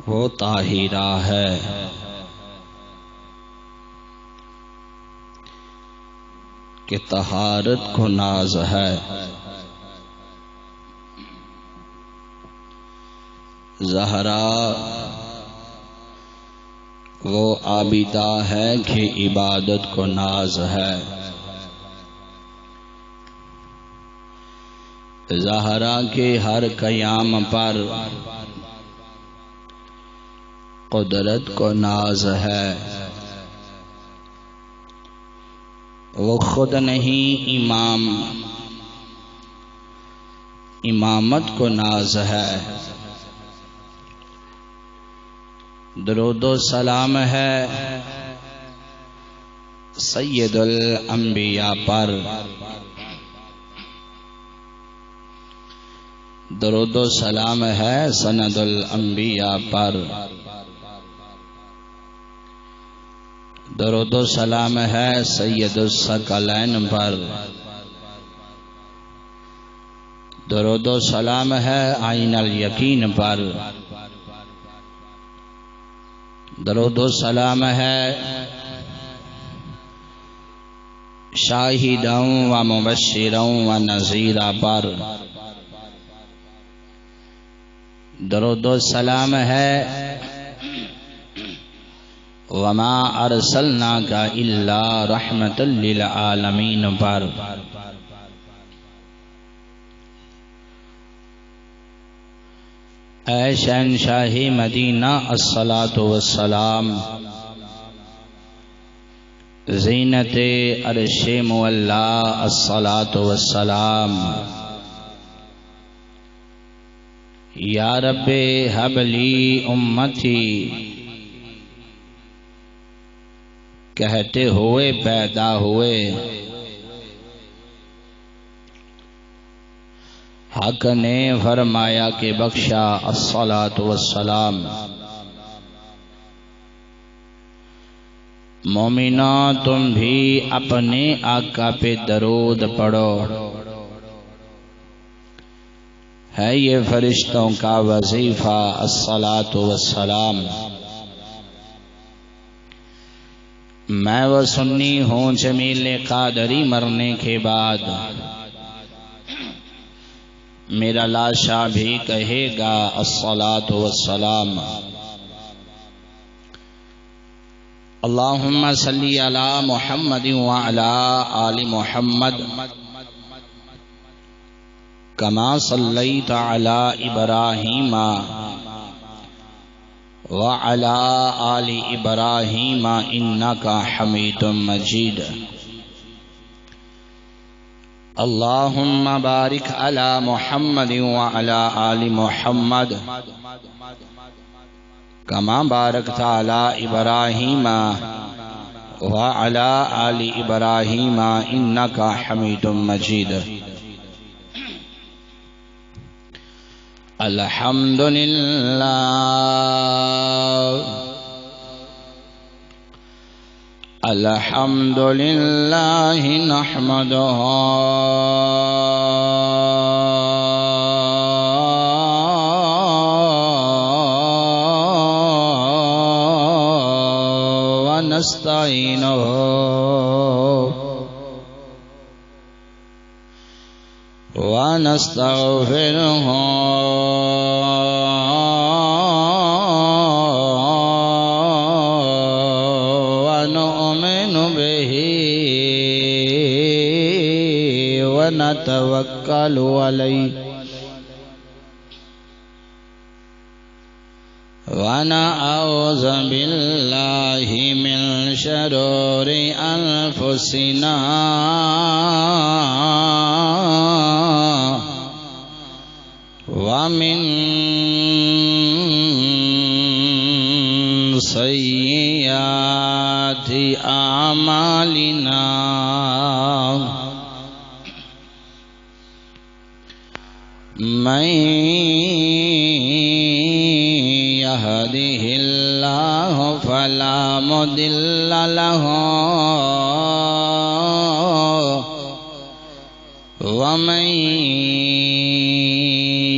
وہ طاہرہ ہے کہ طہارت کو ناز ہے، زہرا وہ عابدہ ہے کہ عبادت کو ناز ہے، زہرا کے ہر قیام پر قدرت کو ناز ہے، وہ خود نہیں امام، امامت کو ناز ہے، درود و سلام ہے سید الانبیاء پر، درود و سلام ہے سند الانبیاء پر، درود و سلام ہے سید الثقلین پر، درود و سلام ہے عین الیقین پر، درود و سلام ہے شاہداں و مبشراں و نذیرا پر، درود و سلام ہے وما ارسلناک الا رحمتا للعالمین پر، اے شہنشاہ مدینہ الصلاۃ والسلام، زینت عرش مولا الصلاۃ والسلام، یا رب ہب لی امتی کہتے ہوئے پیدا ہوئے، حق نے فرمایا کہ بخشا الصلاۃ والسلام، مومنہ تم بھی اپنے آقا پہ درود پڑھو، ہے یہ فرشتوں کا وظیفہ الصلاۃ والسلام، میں وہ سنی ہوں جمیل قادری مرنے کے بعد میرا لاشا بھی کہے گا الصلاۃ والسلام، اللہم صلی علی محمد وعلی آل محمد کما صلیت علی ابراہیم وعلی آل ابراہیم انک حمید مجید، اللہم بارک علی محمد وعلی آل محمد کما بارکت علی ابراہیم وعلی آل ابراہیم انک حمید مجید، الحمدللہ الحمدللہ نحمدہ ونستعینہ ونستغفرہ ونؤمن بہ ونتوکل علیہ ونعوذ باللہ من شرور انفسنا ومن سیئات اعمالنا، من يهده الله فلا مضل له ومن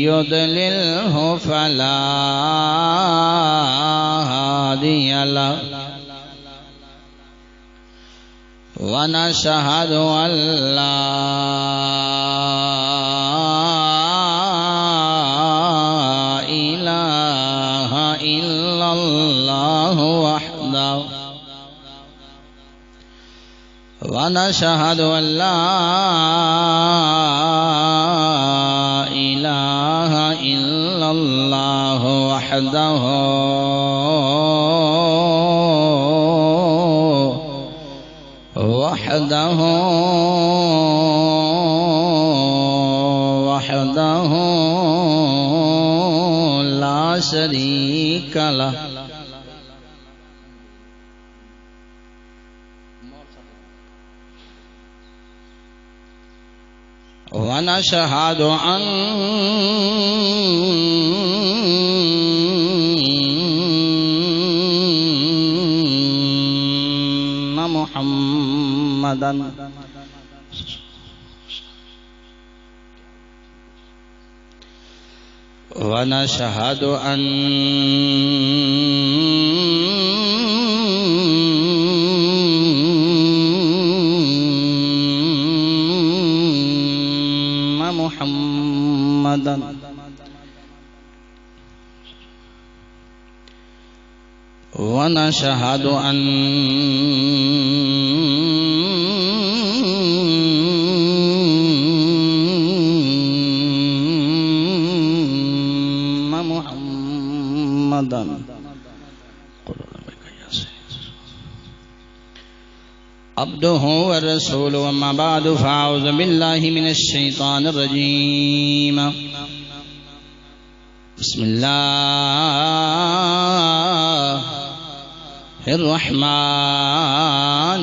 يضلله فلا هادي له ونشهد أن لا إله إلا الله وحده ونشهد أن لا إله إلا الله وحده لا شريك له ونشهد أن محمدا ونشهد أن محمدا ونشهد أن محمدا عبده ورسوله وما بعد فأعوذ بالله من الشيطان الرجيم بسم الله الرحمن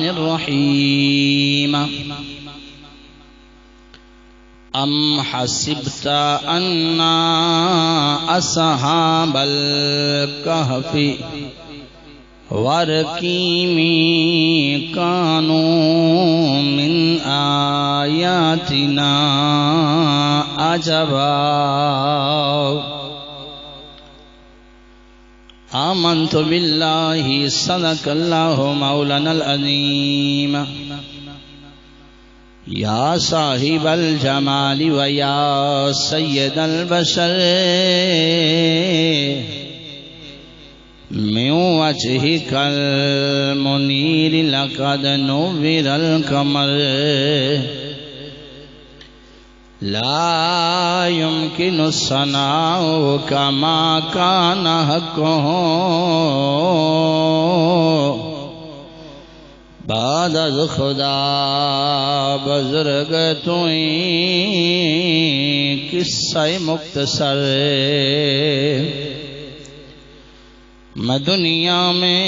الرحيم أم حسبت أن أصحاب الكهف والرقيم كانوا من آياتنا عجبا آمنت بالله صدق الله مولانا العظيم يا صاحب الجمال ويا سيد البشر من وجهك المنير لقد نور القمر لا يمكن الثناء كما كان حقه بعد از خدا بزرگ توئیں قصہ مختصر میں دنیا میں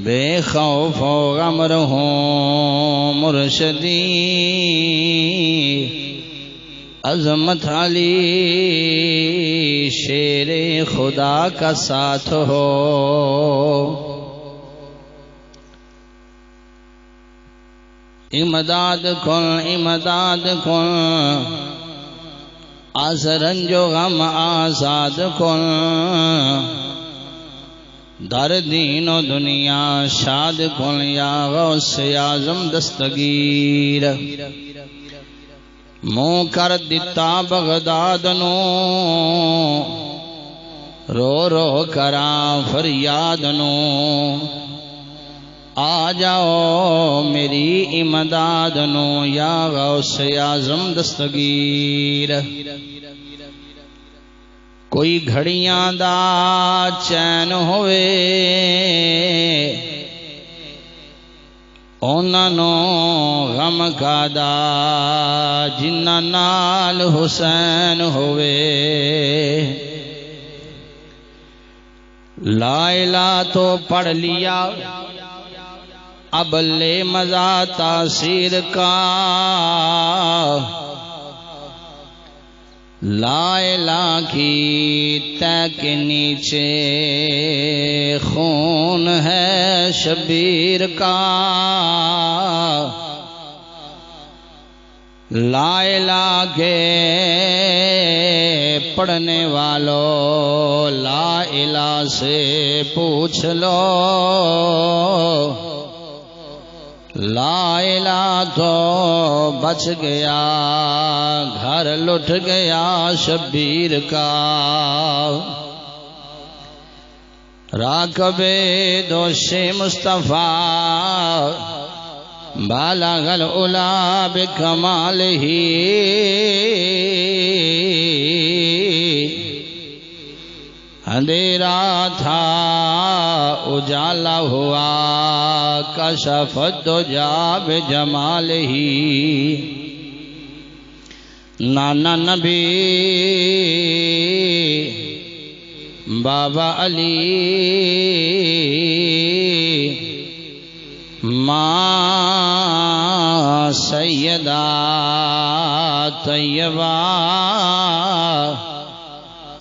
بے خوف و غم رہوں مرشدی عظمت علی شیر خدا کا ساتھ ہو امداد کن از رنج و غم آزاد کن در دین و دنیا شاد کن یا غوث اعظم دستگیر منہ کر دیتا بغداد نو رو رو کرا فریاد نو آ جاؤ میری امداد نو یا غوث اعظم دستگیر کوئی گھڑیاں دا چین ہوئے اونا نو غم کا دا جنہ نال حسین ہوئے لا الہ تو پڑھ لیا اب لے مزہ تاثیر کا لا الہ کی تہ کے نیچے خون ہے شبیر کا لا الہ کے پڑھنے والوں لا الہ سے پوچھ لو، لا الہ تو بچ گیا، گھر لٹ گیا شبیر کا۔ راکب دوش مصطفیٰ بالغ العلا بکمالہ، اندھیرا تھا اجالا ہوا، کشف الدجا بجمالہ۔ نانا نبی بابا علی، ماں سیدہ طیبہ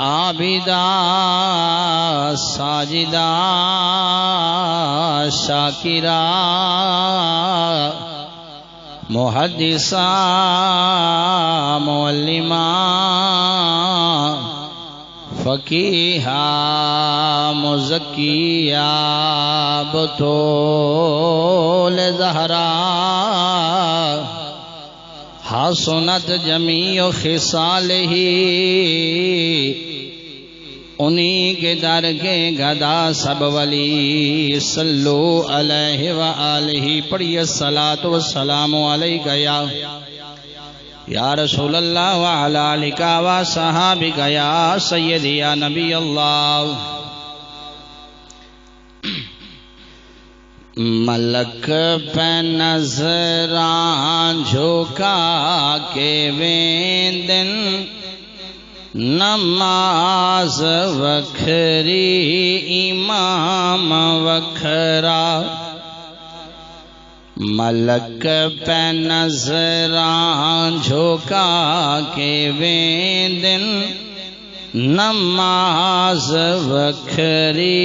عابدہ ساجدہ شاکرہ محدثہ معلمہ فقیہہ مزکیہ بطول زہرا، حسنت جمیع خصالہ، انہی کے در کے گدا سب ولی۔ صلو علیہ وآلہ، پڑھیے الصلاۃ والسلام علیکہ یا رسول اللہ وعلی آلک وصحابک یا سیدی یا نبی اللہ۔ ملک پہ نظراں جھکا کے ویندن، نماز وکھری امام وکھرا۔ ملک پہ نظراں جھکا کے ویندن، نماز وکھری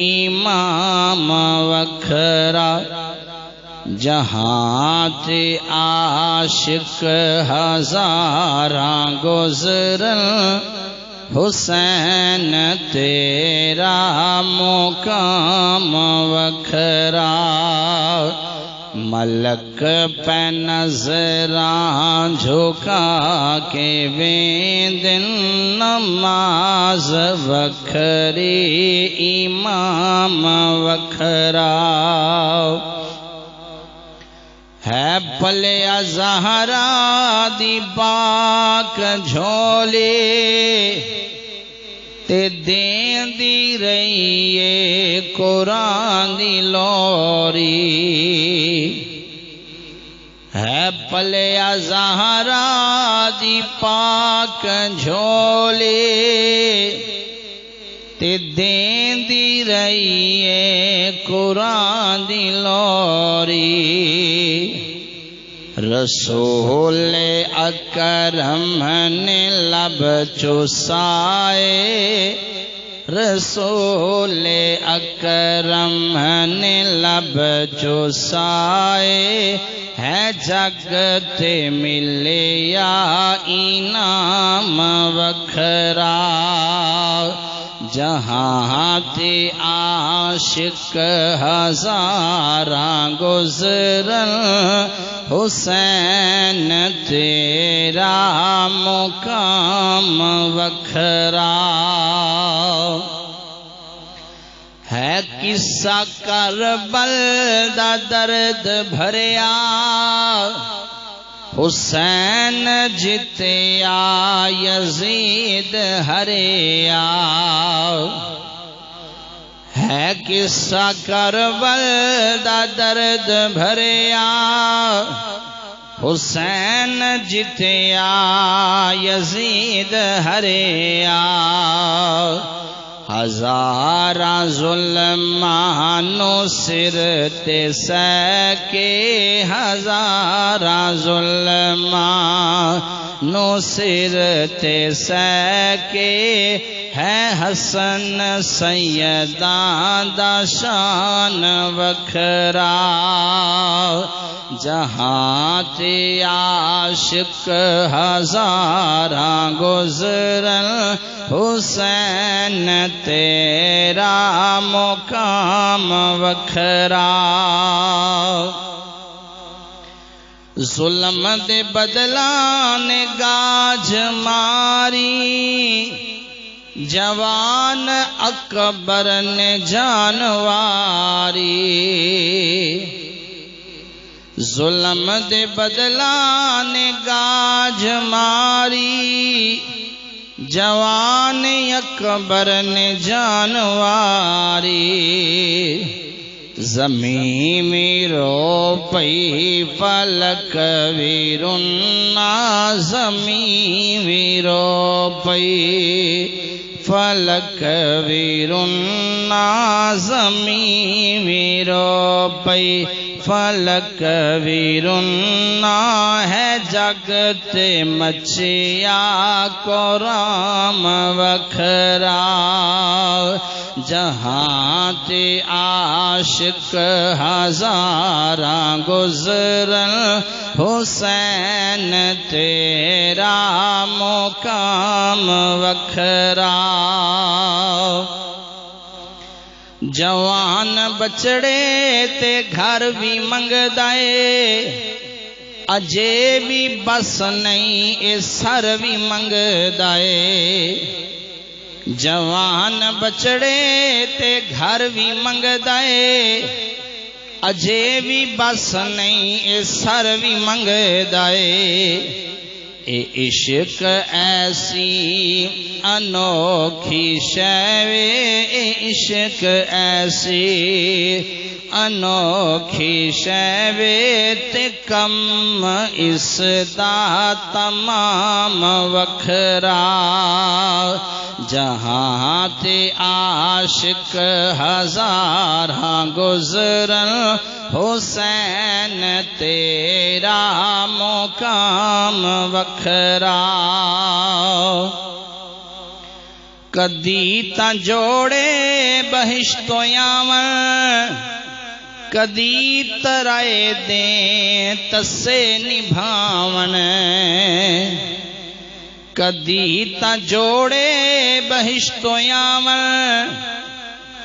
امام وکھرا۔ جہاں تے عاشق ہزاراں گزرن، حسین تیرا مقام وکھرا۔ ملک پہ نظراں جھکا کے ویندن، نماز وکھری امام وکھرا۔ ہے پلیا زہرا دی پاک جھولی، تے دین دی رہیے قرآن دی لوری۔ ہے پلیا زہرا دی پاک جھولی، تے دین دی رہیے قرآن دی لوری۔ رسول اکرم نے لب چسائے، رسول اکرم نے لب چسائے، ہے جگ تے ملیا انعام وکھرا۔ جہاں تے عاشق ہزاراں گزرن، حسین تیرا مقام وکھرا۔ ہے قصہ کربل دا درد بھریا، حسین جتیا یزید ہریا۔ ہے قصہ کربل دا درد بھریا، حسین جتیا یزید ہریا۔ ہزاراں ظلمانو سر تے سکے، ہزاراں ظلمانو سر تے سکے، ہے حسن سیداں دا شان وکھرا۔ جہاں تے عاشق ہزاراں گزرن حسین تیرا مقام وکھرا ظلم دے بدلان گاج ماری جوان اکبر نے جانواری ظلم دے بدلان گاج ماری جوان اکبر نے جانواری زمین میں رو پئی فلک ویرنا زمین میں رو پئی فلک ویرنا زمین میں رو پئی فلک ویرنا ہے جگت مچیا کو رام وکھرا جہاں تے عاشق ہزاراں گزرن حسین تیرا مقام وکھرا جوان بچڑے تے گھر بھی منگدائے اجے بھی بس نہیں اے سر بھی منگدائے جوان بچڑے تے گھر بھی منگدائے اجے بھی بس نہیں اے سر بھی منگدائے اے عشق ایسی انوکھی شے اے عشق ایسی انوکھی شے تے کم اس دا تمام وکھرا جہاں تے عاشق ہزاراں گزرن حسین تیرا مقام وکھرا کدی تا جوڑے بہشتوں یاون کدی ترائے دیں تسے نبھاون کدی تا جوڑے بہشتوں یاون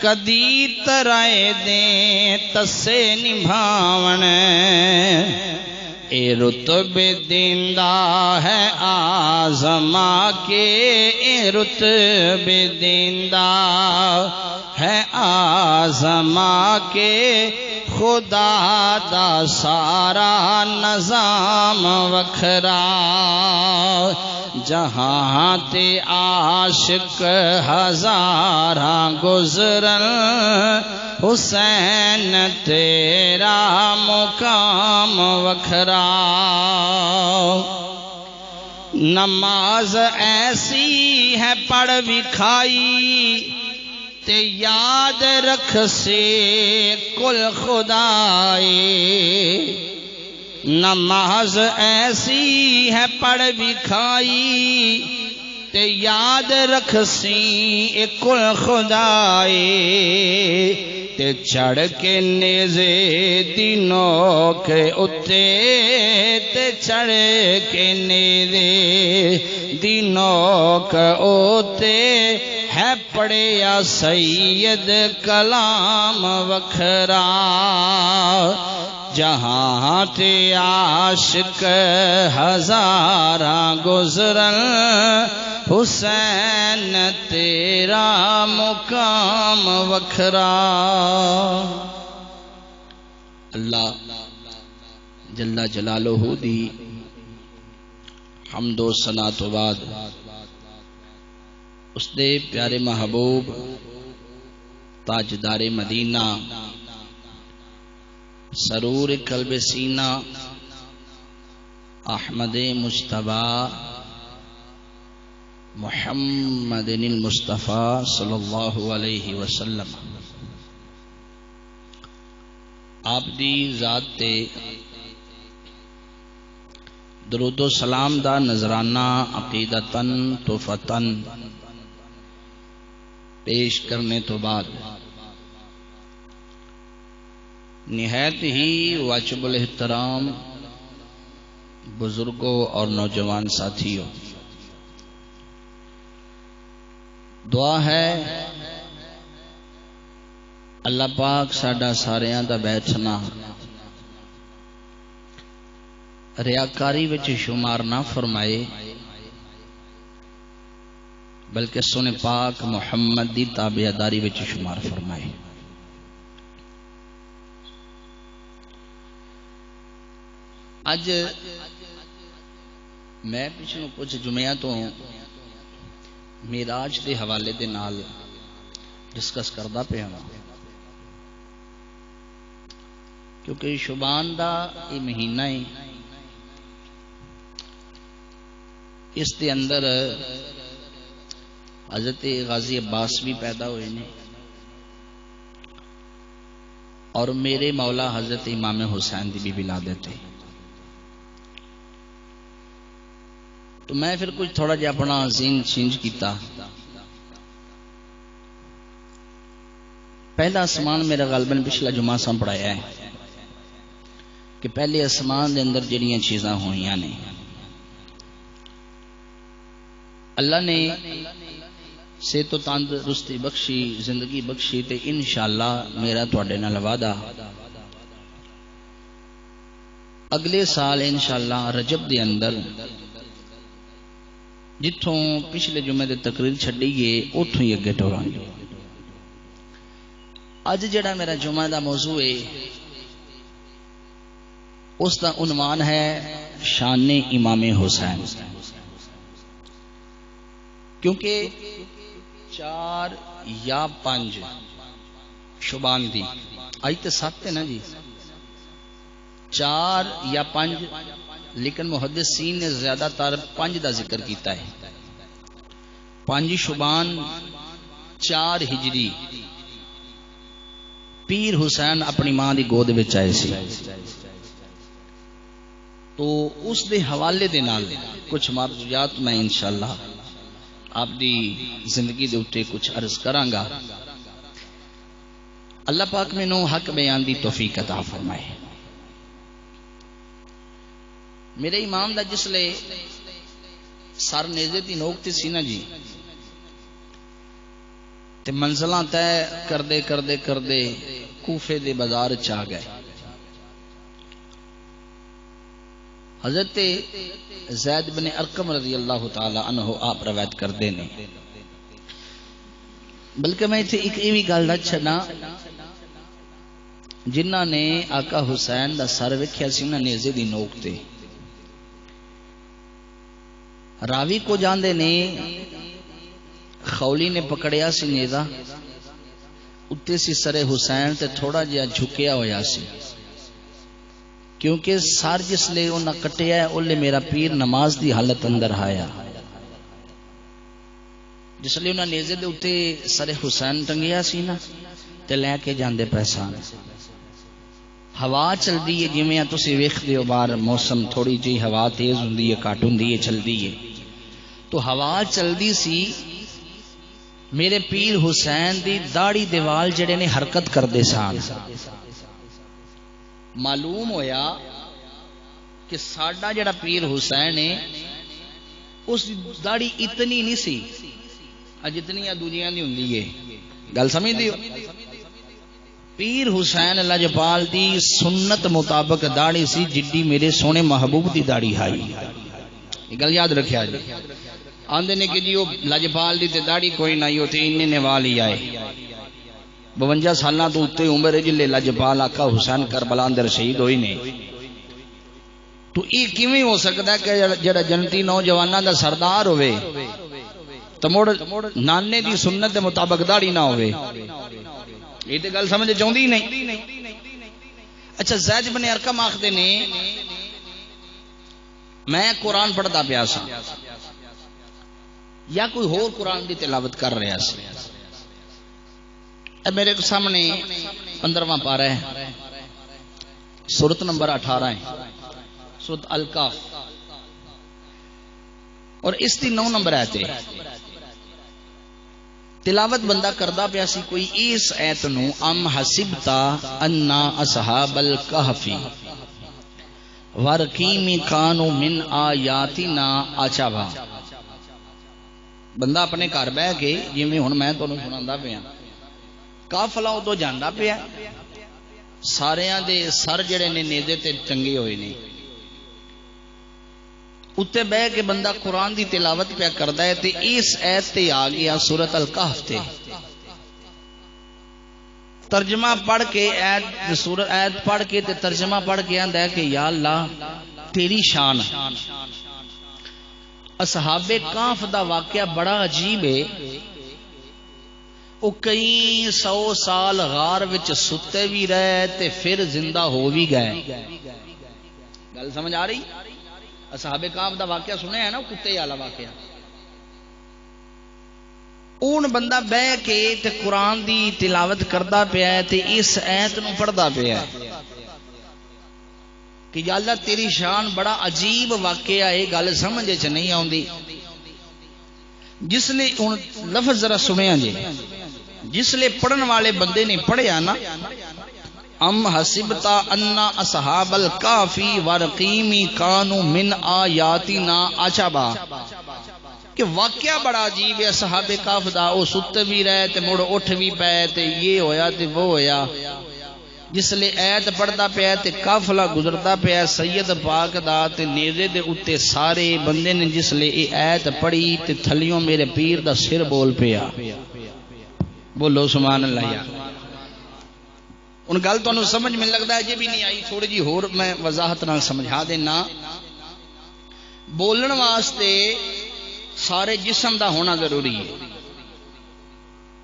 کدی ترائے دیں تسے نبھاون اے رتبے دیندہ ہے آزما کے اے رتبے دیندہ ہے آزما کے خدا دا سارا نظام وکھرا جہاں تے عاشق ہزاراں گزرن حسین تیرا مقام وکھرا نماز ایسی ہے پڑھ بکھائی تے یاد رکھ سے کل خدائے نماز ایسی ہے پڑھ بکھائی تے یاد رکھ سی کل خدائے تے چڑھ کے نیزے دینوں کے اتے تے چڑھ کے نیزے دینوں کے اتے ہے پڑھیا سید کلام وکھرا جہاں تے عاشق ہزاراں گزرن حسین تیرا مقام وکھرا اللہ جل جلالہ دی حمد و ثنا تو بعد اس دے پیارے محبوب تاجدار مدینہ سرور قلب سینہ احمد مجتبیٰ محمد المصطفیٰ صلی اللہ علیہ وسلم آپ دی ذات تے درود و سلام دا نذرانہ عقیدتاً توفتاً پیش کرنے تو بعد نہایت ہی واجب الاحترام بزرگوں اور نوجوان ساتھیوں، دعا ہے اللہ پاک ساڈا ساریاں دا بیٹھنا ریاکاری وچ شمار نہ فرمائے، بلکہ سن پاک محمد دی تابعداری وچ شمار فرمائے۔ اج میں پچھلوں کچھ جمعیاں تو معراج دے حوالے دے نال ڈسکس کردا پیا ہاں، کیونکہ شعبان دا یہ مہینہ ہے، اس دے اندر حضرت غازی عباس بھی پیدا ہوئے نے اور میرے مولا حضرت امام حسین دی بھی ولادت ہے۔ تو میں پھر کچھ تھوڑا جہا اپنا ذہن چینج کیتا۔ پہلا آسمان میرا غالباً پچھلا جمعہ سام پڑھایا ہے کہ پہلے آسمان دے اندر جڑیاں چیزاں ہوئیاں نے اللہ نے صحت و تندرستی بخشی، زندگی بخشی، تے انشاءاللہ میرا تواڈے نال وعدہ اگلے سال انشاءاللہ رجب دے اندر جتھوں پچھلے جمعے دے تقریر چھڈی گئے اتھوں ہی اگے ٹوراں گے۔ اج جڑا میرا جمعہ دا موضوع ہے اس دا عنوان ہے شان امام حسین، کیونکہ 4 یا 5 شعبان دی آج تے 7 ہے نا جی، 4 یا 5، لیکن محدثین نے زیادہ تر 5 دا ذکر کیتا ہے۔ 5 شعبان 4 ہجری پیر حسین اپنی ماں دی گود وچ آئے سی، تو اس دے حوالے دے نال کچھ معلومات میں انشاءاللہ آپ دی زندگی دے اوتے کچھ عرض کراں گا۔ اللہ پاک مینوں حق بیان دی توفیق عطا فرمائے۔ میرے امام دا جسلے سر نیزے دی نوک تے سی نا جی، تے منزلاں طے کردے کردے کردے کوفے دے بازار چا گئے۔ حضرت زید بن ارقم رضی اللہ تعالی عنہ آپ روایت کردے نے، بلکہ میں اتنے ایک ایویں گل دس چھڈاں، جنہاں نے آقا حسین دا سر ویکھیا سی نا نیزے دی نوک تے، راوی کو جاندے نے خولی نے پکڑیا سی نیزا، اتے سی سر حسین تے تھوڑا جہا جھکیا ہویا سی، کیونکہ سر جس لے انہاں کٹیا ہے اولے میرا پیر نماز دی حالت اندر آیا، جس لے انہاں نیزے دے اتے سر حسین ٹنگیا سی نا تے لے کے جاندے پیسان۔ ہوا چل دی ہے جویں تسی ویکھدے ہو باہر موسم تھوڑی جی ہوا تیز ہوندی ہے، گھٹ ہوندی ہے، چلدی ہے، تو ہوا چلدی سی، میرے پیر حسین دی داڑھی دے وال جڑے نے حرکت کردے سان۔ معلوم ہویا کہ ساڈا جڑا پیر حسین ہے اس دی داڑھی اتنی نہیں سی جتنی دنیا دی ہوندی ہے، گل سمجھ دیو۔ پیر حسین لجپال دی سنت مطابق داڑھی سی جڈی میرے سونے محبوب دی داڑھی ہائی، یہ گل یاد رکھیا جی۔ آندے نے کہ جی وہ لجپال دی تے داڑھی کوئی نہ ہوتی، انہیں نے والی آئے 52 سالاں تو اتے عمر جلے لجپال آقا حسین کربلا اندر شہید ہوئی نے، تو یہ کیویں ہو سکتا ہے کہ جڑا جنتی نوجواناں دا سردار ہوئے تو مڑ نانے دی سنت دے مطابق داڑھی نہ ہوئے؟ یہ تو گل سمجھ چاہتی نہیں۔ اچھا زید بن ارقم آخدے نے میں قرآن پڑھتا پیا سا یا کوئی ہور قرآن دی تلاوت کر رہا سی، میرے سامنے 15واں پارہ ہے، سورت نمبر 18 ہے، سورت الکاف، اور اس دی 9 نمبر آیت ہے۔ تلاوت بندہ کردا پیا سی کوئی اس ایت نو ام حسبتا انا اصحاب الکہف ورقیم کانوا من آیاتنا عجبا. بندہ اپنے گھر بہ کے جویں ہن میں تانوں سناوندا پیا قافلہ ادو جاندا پیا ساریاں دے سر جڑے نے نیزے تے ٹنگے ہوئے نے اتے بہ کے بندہ قرآن دی تلاوت پیا کردا ہے تے اس ایت تے آ گیا سورۃ الکہف تے ترجمہ پڑھ کے ایت پڑھ کے تے ترجمہ پڑھ کے آندا ہے کہ یا اللہ تیری شان. اصحاب کہف دا واقعہ بڑا عجیب ہے. وہ کئی 100 سال غار وچ ستے بھی رہے تے پھر زندہ ہو بھی گئے. گل سمجھ آ رہی؟ اصحاب کہف دا واقعہ سنیا ہے نا کتے والا واقعہ. اون بندہ بہ کے تے قرآن دی تلاوت کردا پیا ہے تے اس ایت نو پڑھدا پیا ہے کہ یا اللہ تیری شان بڑا عجیب واقعہ ہے. گل سمجھ چ نہیں آندی. جس نے لفظ ذرا سنیا جی جس لئے پڑھن والے بندے نے پڑھیا نا ام حسبتا انا اصحاب الکافی ورقیمی کانوا من آیاتنا عجبا کہ واقعہ بڑا عجیب ہے اصحاب کہف دا. وہ ستے بھی رہے تے مڑ اٹھ بھی پے تے یہ ہویا تے وہ ہویا. جس لئے ایت پڑھدا پیا تے قافلہ گزردا پیا سید پاک دا تے نیزے دے اتے سارے بندے نے جس لئے یہ ایت پڑھی تے تھلیوں میرے پیر دا سر بول پیا. بولو سبحان اللہ. یا ان گل تو سمجھ میں لگتا ہے جی بھی نہیں آئی تھوڑی جی ہور میں وضاحت نال سمجھا دینا. بولن واسطے سارے جسم دا ہونا ضروری ہے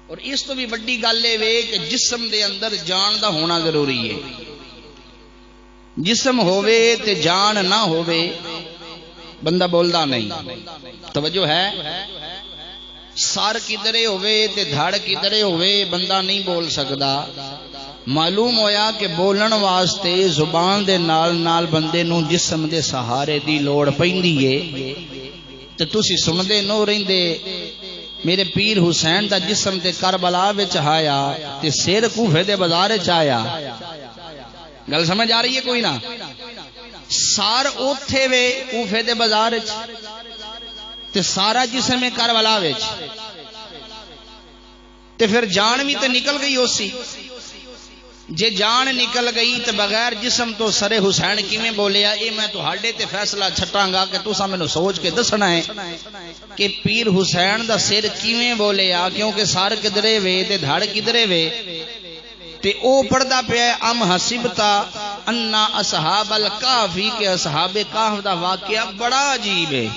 اور اس تو بھی بڑی گل ہے کہ جسم دے اندر جان دا ہونا ضروری ہے. جسم ہووے تے جان نہ ہووے بندہ بولدا نہیں. توجہ ہے؟ سر کدھرے ہووے تے دھڑ کدھرے ہووے بندہ نہیں بول سکدا. معلوم ہویا کہ بولن واسطے زبان دے نال نال بندے نو جسم دے سہارے دی لوڑ پیندی ہے. تے تسی سمدے نو رہندے میرے پیر حسین دا جسم تے کربلا وچ آیا تے سر کوفے دے بازار وچ آیا. گل سمجھ آ رہی ہے کوئی نہ؟ سار اوتھے وے کوفے دے بازار وچ تے سارا جسم کربلا وچ تے پھر جان بھی تے نکل گئی اسی. جے جان نکل گئی تے بغیر جسم تو سر حسین کیویں بولیا اے میں تہاڈے تے فیصلہ چھٹاں گا کہ تساں مینوں سوچ کے دسنا ہے کہ پیر حسین دا سر کیویں بولیا کیونکہ سر کدھرے وے تے دھڑ کدھرے وے. تے او پڑھدا پیا ام حسبتا انا اصحاب الکافی کہ اصحاب کہف دا واقعہ بڑا عجیب ہے.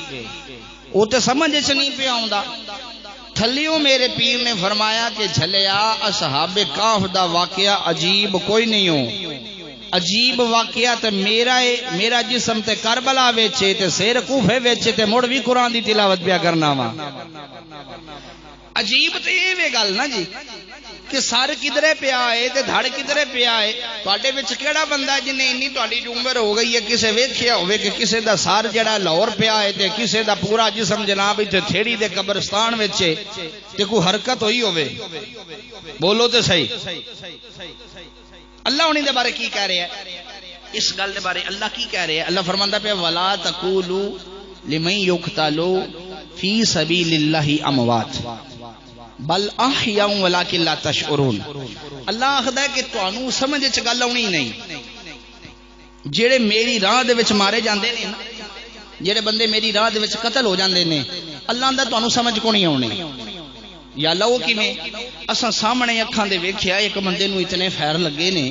او تے سمجھ چ نہیں پیا آوندا. تھلیوں میرے پیر نے فرمایا کہ جھلیا اصحاب کہف دا واقعہ عجیب کوئی نہیں ہو. عجیب واقعہ تے میرا جسم تے کربلا ویچے تے سیر کوفے ویچے تے مڑ بھی قرآن دی تلاوت پیا کرنا وا. عجیب تے یہ وے گل نا جی کہ سر کدھرے پیا ہے تے دھڑ کدھرے پیا ہے. تواڈے وچ کیڑا بندہ جنے انی تواڈی عمر ہو گئی ہے کسے ویکھیا ہوے کہ کسے دا سر جڑا لاہور پیا ہے تے کسے دا پورا جسم جناب ایتھے تھیڑی دے قبرستان وچ تے کوئی حرکت ہوئی ہوے؟ بولو تے صحیح. اللہ انہی دے بارے کی کہہ رہا ہے؟ اس گل دے بارے اللہ کی کہہ رہا ہے؟ اللہ فرماندا پیا ولا تقولوا لمن يقتل فی سبیل اللہ اموات بل احیاء ولکن لا تشعرون. اللہ آخدا ہے کہ تانوں سمجھ چ گل آونی نہیں. جڑے میری راہ دے وچ مارے جاندے نے جڑے بندے میری راہ دے وچ قتل ہو جاندے نے اللہ دا تانوں سمجھ کو نہیں آونی. یا اللہ وہ کیویں؟ اساں سامنے اکھاں دے ویکھیا ایک بندے نو اتنے فیر لگے نے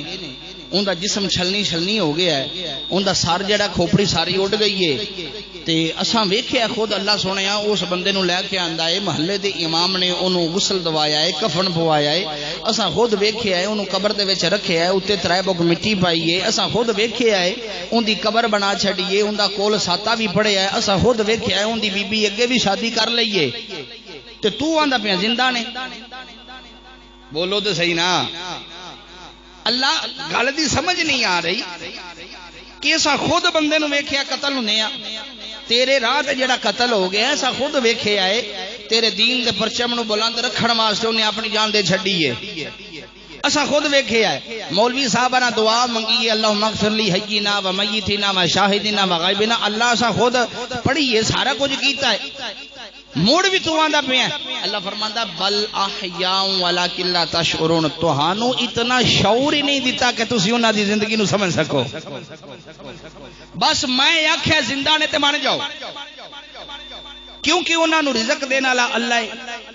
اون دا جسم چھلنی ہو گیا ہے اون دا سر جڑا کھوپڑی ساری اڑ گئی ہے تے اساں ویکھیا خود اللہ سونیا اس بندے نو لے کے آندا ہے محلے دے امام نے اونوں غسل دوایا ہے کفن پوایا ہے. اساں خود ویکھیا ہے اونوں قبر دے وچ رکھیا ہے اوتے 3 بگ مٹی پائی ہے. اساں خود ویکھیا ہے اون دی قبر بنا چھڈی ہے اون دا کول ساتا بھی پڑھیا ہے. اساں خود ویکھیا ہے اون دی بی بی اگے بھی شادی کر لئی ہے تے تو آندا پیا زندہ نے. بولو تے صحیح نا. اللہ گل دی سمجھ نہیں آ رہی کہ اساں خود بندے نو ویکھیا قتل ہونے آ تیرے راہ تے جڑا قتل ہو گیا اساں خود ویکھیا ہے تیرے دین دے پرچم نو بلند رکھن واسطے انہیں اپنی جان دے چھڈی ہے اسا خود ویکھیا ہے مولوی صاحب نے دعا منگی ہے اللہم اغفر لی حینا و میتنا و شاہدنا و غائبنا اللہ اسا خود پڑھی ہے سارا کچھ کیتا ہے موڑ بھی تو آندا پیا اللہ فرماندا بل احیاء ولکن لا تشعرون تہانو اتنا شعور ہی نہیں دیتا کہ تسی انہاں دی زندگی نو سمجھ سکو بس میں آکھیا زندہ نے تے مان جاؤ کیونکہ انہاں نو رزق دینے والا اللہ ہے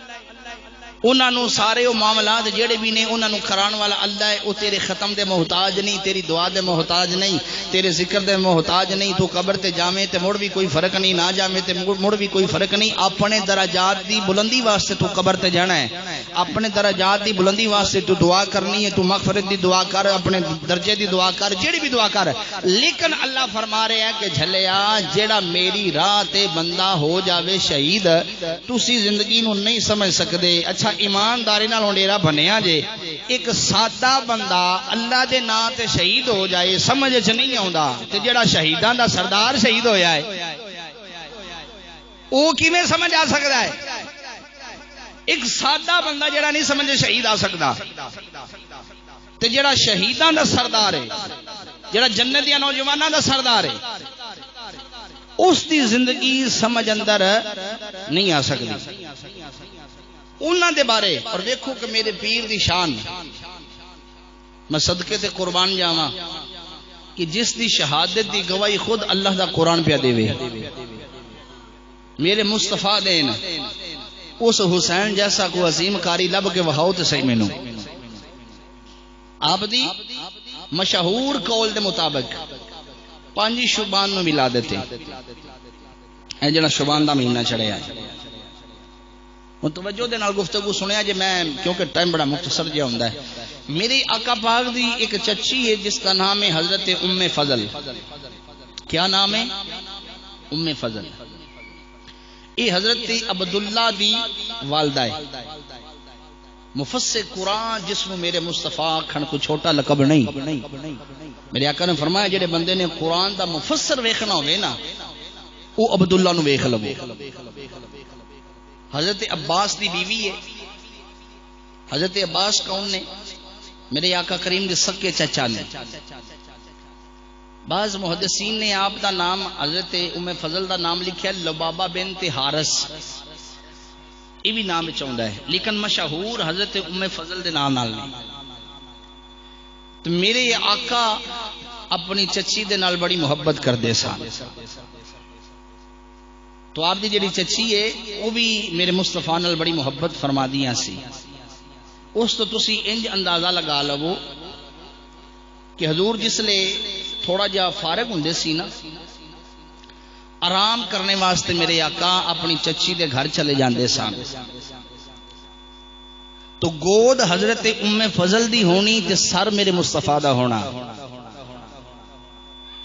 انہاں نو سارے وہ معاملات جڑے بھی نے انہاں نو کران والا اللہ ہے وہ تیرے ختم دے محتاج نہیں تیری دعا دے محتاج نہیں تیرے ذکر دے محتاج نہیں تو قبر تے جاویں تے مڑ بھی کوئی فرق نہیں نہ جاویں تے مڑ بھی کوئی فرق نہیں اپنے درجات دی بلندی واسطے تو قبر تے جانا ہے اپنے درجات دی بلندی واسطے تو دعا کرنی ہے تو مغفرت دی دعا کر اپنے درجے دی دعا کر جڑی بھی دعا کر لیکن اللہ فرما رہے ہیں کہ جھلیا جیڑا میری راہ تے بندہ ہو جاوے شہید تسی زندگی نو نہیں سمجھ سکدے اچھا ایمانداری نال ڈیرا بنیا جے ایک سادہ بندہ اللہ دے نام تے شہید ہو جائے سمجھ چ نہیں آوندا تے جڑا شہیداں دا سردار شہید ہویا ہے او کیویں سمجھ آ سکدا ہے ایک سادہ بندہ جڑا نہیں سمجھے شہید آ سکدا تے جڑا شہیداں دا سردار ہے جڑا جنت دے نوجواناں دا سردار ہے اس دی زندگی سمجھ اندر نہیں آ سکدی انہاں دے بارے اور دیکھو کہ میرے پیر دی شان میں صدقے تے قربان جاواں کہ جس دی شہادت دی گواہی خود اللہ دا قرآن پہ دے وے میرے مصطفیٰ دین اس حسین جیسا کو عظیم کاری لب کے وہاؤ تے صحیح مینوں آپ دی مشہور قول دے مطابق 5 شعبان نو ولادت ہے اے جڑا شعبان دا مہینہ چڑھیا ہے توجہ دے نال گفتگو سنیا جے میں کیونکہ ٹائم بڑا مختصر جہا ہوندا ہے میری آقا پاک دی ایک چچی ہے جس کا نام ہے حضرت ام فضل کیا نام ہے ام فضل یہ حضرت عبداللہ دی والدہ ہے مفسر قرآن جس میں میرے مصطفیٰ کھن کو چھوٹا لقب نہیں میرے آقا نے فرمایا جڑے بندے نے قرآن دا مفسر ویکھنا ہوئے نا وہ عبداللہ نو ویکھ لو حضرت عباس دی بیوی ہے حضرت عباس کون نے میرے آقا کریم دے سکے چچا نے بعض محدثین نے آپ دا نام حضرت ام فضل دا نام لکھیا لبابہ بنت حارث یہ بھی نام چاہتا ہے لیکن مشہور حضرت ام فضل دے نام نال نہیں تو میرے آقا اپنی چچی دے نال بڑی محبت کر دے سان تو آپ دی جڑی چچی ہے وہ بھی میرے مصطفیٰ نال بڑی محبت فرما دیاں سی اس تو تسی انج اندازہ لگا لو کہ حضور جس لے تھوڑا جا فارغ ہوندے سی نا آرام کرنے واسطے میرے آقا اپنی چچی دے گھر چلے جاندے سان تو گود حضرت ام فضل دی ہونی تے سر میرے مصطفیٰ دا ہونا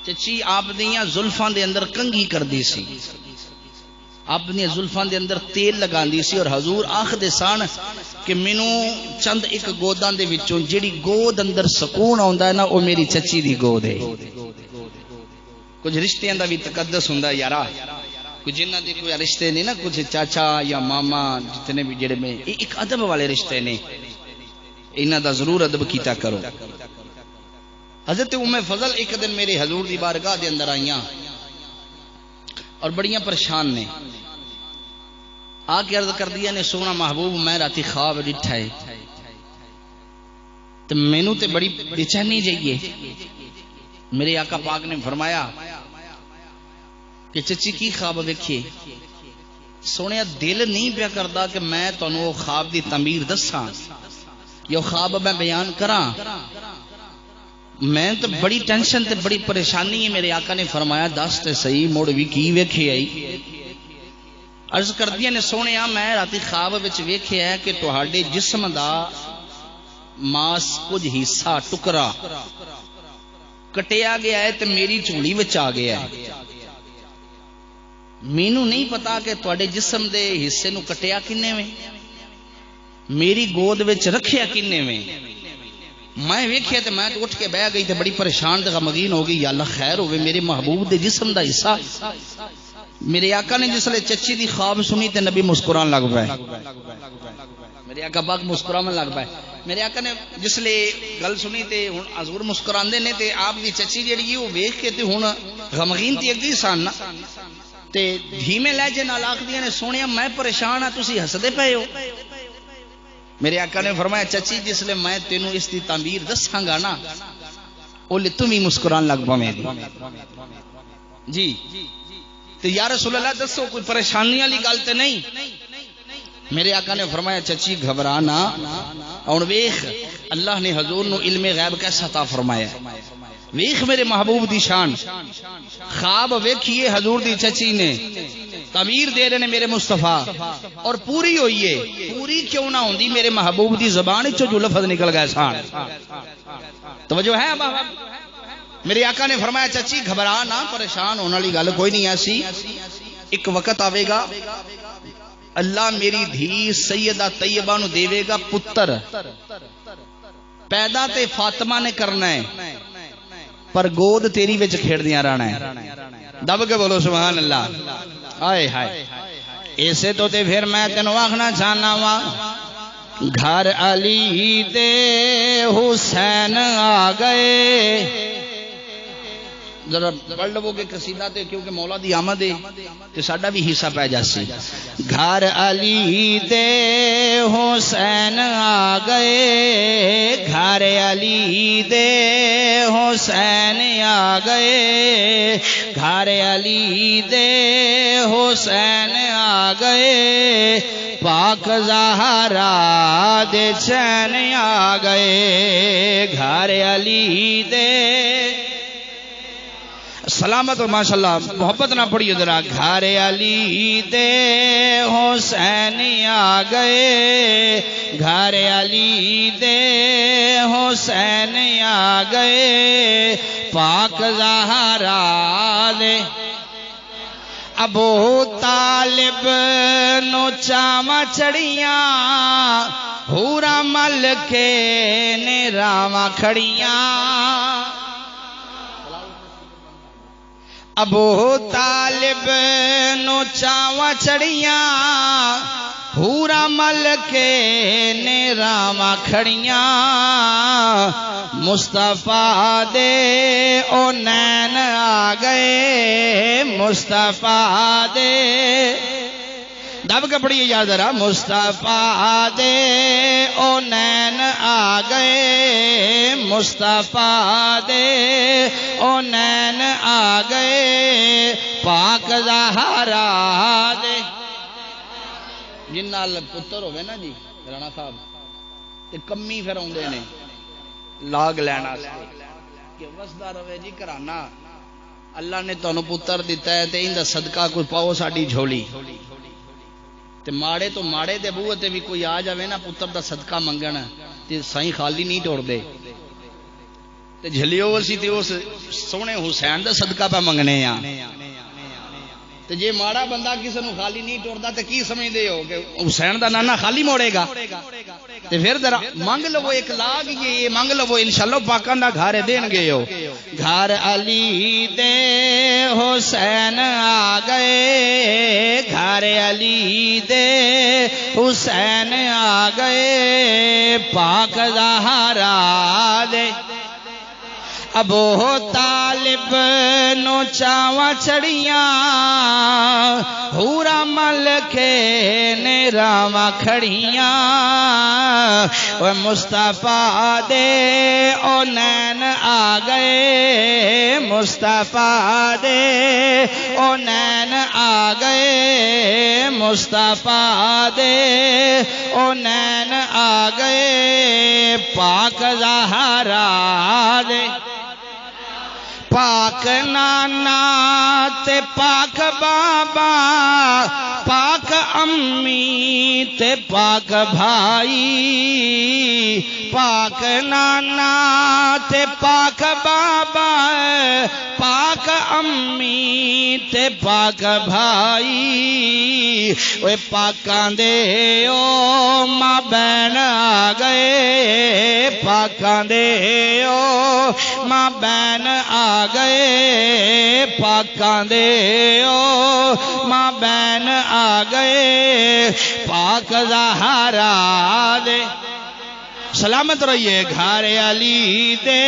چچی آپ دیاں زلفاں دے اندر کنگھی کر دی سی اپنی زلفاں دے اندر تیل لگا دی سی اور حضور آخ دے سان کہ مینوں چند ایک گوداں دے وچوں جڑی گود اندر سکون آوندا ہے نا وہ میری چچی دی گود ہے کچھ رشتیاں دا بھی تقدس ہوندا ہے یارا کچھ جنہاں دے کوئی رشتے نہیں نا کچھ چاچا یا ماما جتنے بھی جڑے میں ایک ادب والے رشتے نے انہاں دا ضرور ادب کیتا کرو حضرت ام فضل ایک دن میرے حضور دی بارگاہ دے اندر آئیاں اور بڑیاں پریشان نے آ کے عرض کر دیا نے سونا محبوب میں راتی خواب ڈٹھا ہے تو مینوں تے بڑی بے چینی جائیے میرے آقا پاک نے فرمایا کہ چچی کی خواب ویکھیے سونے دل نہیں پیا کردا کہ میں تانوں خواب دی تعبیر دساں یا خواب میں بیان کراں میں تو بڑی ٹینشن تے بڑی پریشانی ہے میرے آقا نے فرمایا دس تے صحیح مڑ بھی کی ویکھے آئی عرض کر دیا نے سونے میں راتی خواب وچ ویکھیا ہے کہ تہاڈے جسم دا ماس کچھ حصہ ٹکرا کٹیا گیا ہے تے میری چولی وچ آ گیا ہے مینوں نہیں پتا کہ تہاڈے جسم دے حصے نو کٹیا کنے میں میری گود وچ رکھیا کنے میں میں ویکھیا تے میں اٹھ کے بیٹھ گئی تے بڑی پریشان تے غمگین ہو گئی یا اللہ خیر ہوے میرے محبوب دے جسم دا حصہ میرے آقا نے جس لئے چچی دی خواب سنی تے نبی مسکران لگ پائے. میرے آقا پاک مسکران لگ پائے. میرے آقا نے جس لئے گل سنی تے ہن حضور مسکراندے نے تے آپ دی چچی جڑی وہ ویکھ کے تے ہن غمگین تے اگی سان نا تے دھیمے لہجے نال آکھدیاں نے سونیا میں پریشان ہاں تسی ہسدے پئے ہو. میرے آقا نے فرمایا چچی جس لئے میں تینوں اس دی تعبیر دساں گا نا او لے تم ہی مسکران لگ پاویں جی. تو یا رسول اللہ دسو کوئی پریشانی والی گل تے نہیں. میرے آقا نے فرمایا چچی گھبرانا اور ویخ اللہ نے حضور نو علم غیب کیسا عطا فرمایا. ویخ میرے محبوب دی شان خواب ویکھیے حضور دی چچی نے تعبیر دے رہے نے میرے مصطفیٰ اور پوری ہوئی ہے. پوری کیوں نہ ہوندی میرے محبوب دی زبان چو جو لفظ نکل گئے سان. توجہ ہے ابا. میرے آقا نے فرمایا چچی گھبرا نہ پریشان ہونے والی گل کوئی نہیں ایسی. ایک وقت آئے گا اللہ میری دھی سیدہ طیبہ نو دے گا پتر. پیدا تے فاطمہ نے کرنا ہے پر گود تیری وچ کھیڑ دیاں رہنا ہے. دب کے بولو سبحان اللہ. آئے ہائے ایسے تو تے پھر میں تینوں آکھنا چاہنا وا گھر علی دے حسین آ گئے. ذرا پڑھ لو کہ قصیدہ تے کیونکہ مولا دی آمد ہے تے ساڈا بھی حصہ پہ جاسی. گھر علی دے حسین آ گئے گھر علی دے حسین آ گئے گھر علی دے حسین آ گئے پاک زہرا دے چین آ گئے گھر علی دے سلامت و ماشاءاللہ محبت نہ پڑی ذرا. گھر علی دے حسین آ گئے گھر علی دے حسین آ گئے پاک زہرا دے. ابو طالب نو چاواں چڑیاں حورا مل کے نے راواں کھڑیاں. ابو طالب نو چاواں چڑیاں حورا مل کے نے راواں کھڑیاں. مصطفیٰ دے او نین آ گئے مصطفیٰ دے. دب کے پڑھیے یاد ذرا. مصطفیٰ دے او نین آ گئے مصطفیٰ دے او نین آ گئے پاک زہرا دے. جن نال پتر ہوئے نا جی رانا صاحب تے کمی پھر آندے نے لاگ لینا کہ وسدا رہے جی گھرانا. اللہ نے تانوں پتر دیتا ہے تے ایندا صدقہ کوئی پاؤ ساڈی جھولی. تے ماڑے تو ماڑے دے بوئے تے بھی کوئی آ جاوے نا پتر دا صدقہ منگن تے سائیں خالی نہیں ٹوڑ دے. تے جھلیو اسی تے اس سونے حسین دا صدقہ پہ منگنے ہاں. تے جے ماڑا بندہ کسی نو خالی نہیں ٹوڑدا تے کی سمجھدے ہو کہ حسین دا نانا خالی موڑے گا. تے پھر ذرا منگ لو ایک لاگ یہ منگ لو انشاءاللہ پاکاں دا گھر دین گے ہو. گھر علی دے حسین آ گئے گھر علی دے حسین آ گئے پاک زہرا دے. ابو طالب نو چاواں چڑیاں حورا مل کے نے راواں کھڑیاں. مصطفیٰ دے او نین آ گئے مصطفیٰ دے او نین آ گئے مصطفیٰ دے او نین آ گئے پاک زہرا دے. پاک نانا تے پاک بابا پاک امی تے پاک بھائی. پاک نانا تے پاک بابا پاک امی تے پاک بھائی. اوے پاکاں دے او ماں بہن آ گئے پاکاں دے او ماں بین آ گئے پاکاں دے ماں بین آ گئے پاک زہرا دے سلامت رہیے گھر علی دے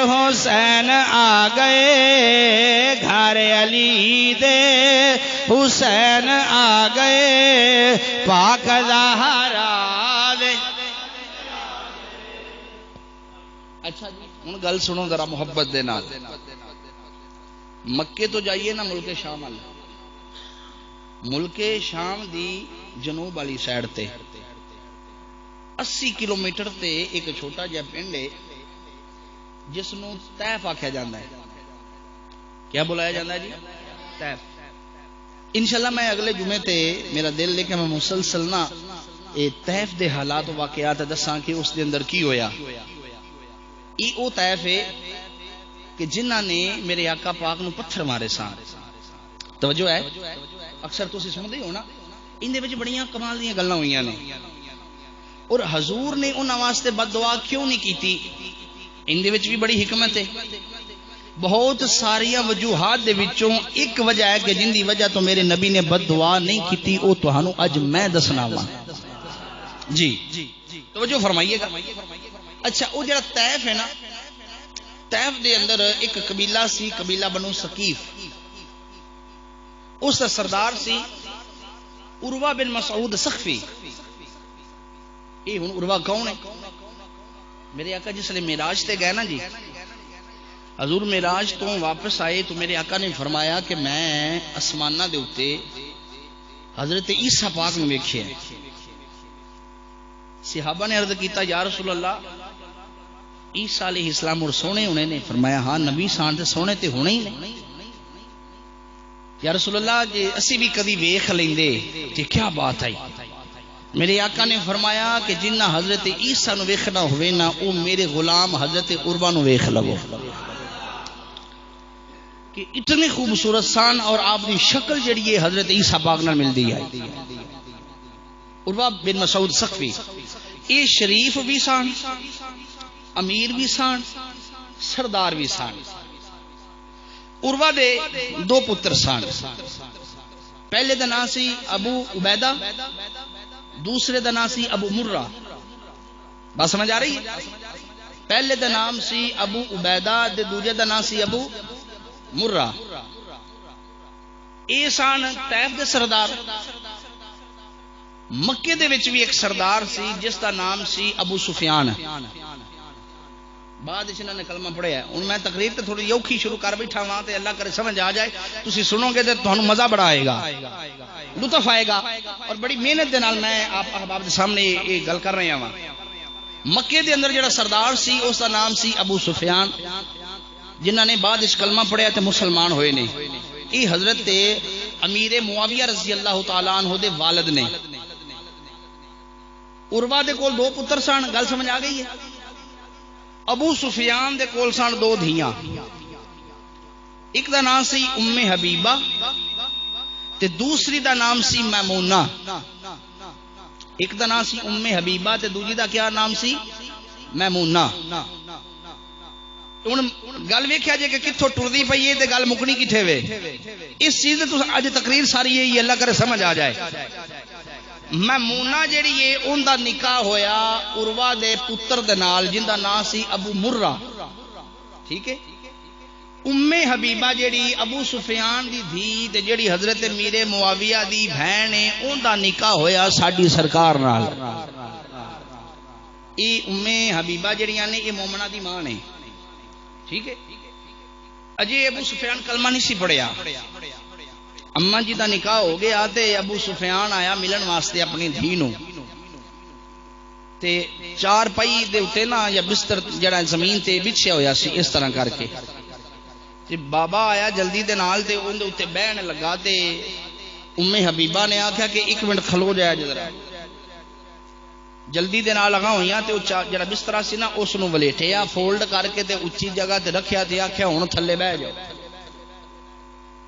حسین آ گئے گھر علی دے حسین آ گئے پاک زہرا دے اچھا جی ہن گل سنو ذرا محبت دے نال مکے تو جائیے نا ملک شام والے ملک شام دی جنوب والی سائڈ تے 80 کلومیٹر تے ایک چھوٹا جہا پنڈ ہے جس نو طیف آکھیا جاندا ہے کیا بلایا جاندا ہے جی طیف انشاءاللہ میں اگلے جمعے تے میرا دل لے کے میں مسلسل نا اے طیف دے حالات و واقعات دساں کہ اس دے اندر کی ہویا ای او طیف ہے کہ جنہاں نے میرے آقا پاک نو پتھر مارے سان توجہ ہے اکثر تسی سمجھدے ہو نا ان دے وچ بڑیاں کمال دیاں گلاں ہوئیاں نے اور حضور نے انہاں واسطے بد دعا کیوں نہیں کیتی ان دے وچ بھی بڑی حکمت ہے بہت ساریاں وجوہات دے وچوں ایک وجہ ہے کہ جن دی وجہ تو میرے نبی نے بد دعا نہیں کیتی او تہانوں اج میں دسنا وا جی توجہ فرمائیے گا اچھا او جڑا طیف ہے نا طیف دے اندر ایک قبیلہ سی قبیلہ بنو ثقیف اس دا سردار سی عروہ بن مسعود ثقفی ہن عروہ کون ہے میرے آقا جس لئے معراج تے گئے نا جی حضور معراج تو واپس آئے تو میرے آقا نے فرمایا کہ میں آسماناں دے اوتے حضرت عیسیٰ پاک نو ویکھیا ہے صحابہ نے عرض کیتا یا رسول اللہ عیسیٰ علیہ السلام اور سونے ہونے نے فرمایا ہاں نبی سان تے سونے تے ہونے ہی نے یا رسول اللہ جی اسی بھی کدی ویکھ لیندے تے کیا بات آئی میرے آقا نے فرمایا کہ جنہ حضرت عیسیٰ نو ویکھنا ہوئے نا او میرے غلام حضرت عروہ نو ویکھ لگو کہ اتنے خوبصورت سان اور آپ کی شکل جڑی ہے حضرت عیسیٰ پاک نال ملدی ہے عروہ بن مسعود ثقفی اے شریف بھی سان امیر بھی سان سردار بھی سان عروہ دے دو پتر سان پہلے دا نام سی ابو عبیدہ دوسرے دا نام سی ابو مرہ بات سمجھ آ رہی ہے پہلے دا نام سی ابو عبیدہ دے دوجے دا نام سی ابو مرہ اے سان طیف دے سردار مکے دے وچ بھی ایک سردار سی جس دا نام سی ابو سفیان بعد اس نے کلمہ پڑھیا ہے ان میں تقریر تے تھوڑی یوکھی شروع کر بیٹھا وہاں تے اللہ کرے سمجھ آ جائے تسی سنو گے تے تھانوں مزہ بڑا آئے گا لطف آئے گا اور بڑی محنت دے نال میں آپ احباب دے سامنے یہ گل کر رہے ہاں مکے دے اندر جڑا سردار سی اس دا نام سی ابو سفیان جنہاں نے بعد اس کلمہ پڑھیا تے مسلمان ہوئے نے یہ حضرت امیر معاویہ رضی اللہ تعالیٰ عنہ دے والد نے عروہ دے کول دو پتر سن گل سمجھ آ گئی ہے ابو سفیان دے کول سن دو دھیاں ایک دا نام سی ام حبیبہ تے دوسری دا نام سی میمونہ ایک دا نام سی ام حبیبہ تے دوسری دا کیا نام سی میمونہ گل ویکھیا جے کہ کتھوں ٹردی پئی ہے تے گل مکنی کتھے وے اس چیز تے اج تقریر ساری یہی اللہ کرے سمجھ آ جائے میمونہ جیڑی ہے ان دا نکاح ہویا عروہ دے پتر دے نال جن دا نام سی ابو مرہ ٹھیک ہے ام حبیبہ جیڑی ابو سفیان دی دھی تے جیڑی حضرت میر معاویہ دی بہن ہے ان دا نکاح ہویا ساڈی سرکار نال اے ام حبیبہ جیڑیاں نے یہ مومنہ دی ماں نے ٹھیک ہے اجے ابو سفیان کلمہ نہیں سی پڑھیا اماں جی دا نکاح ہو گیا تے ابو سفیان آیا ملن واسطے اپنی دھی نو تے چار پائی دے اوتے نا یا بستر جڑا زمین تے بچھیا ہویا سی اس طرح کر کے تے بابا آیا جلدی دے نال تے اون دے اوتے بہن لگا تے ام حبیبہ نے آکھیا کہ ایک منٹ کھلو جایا ذرا جلدی دے نال لگا ہویاں تے جڑا بستر سی نا اس نو ولیٹیا فولڈ کر کے تے اونچی جگہ تے رکھیا تے آکھیا ہن تھلے بیٹھ جاؤ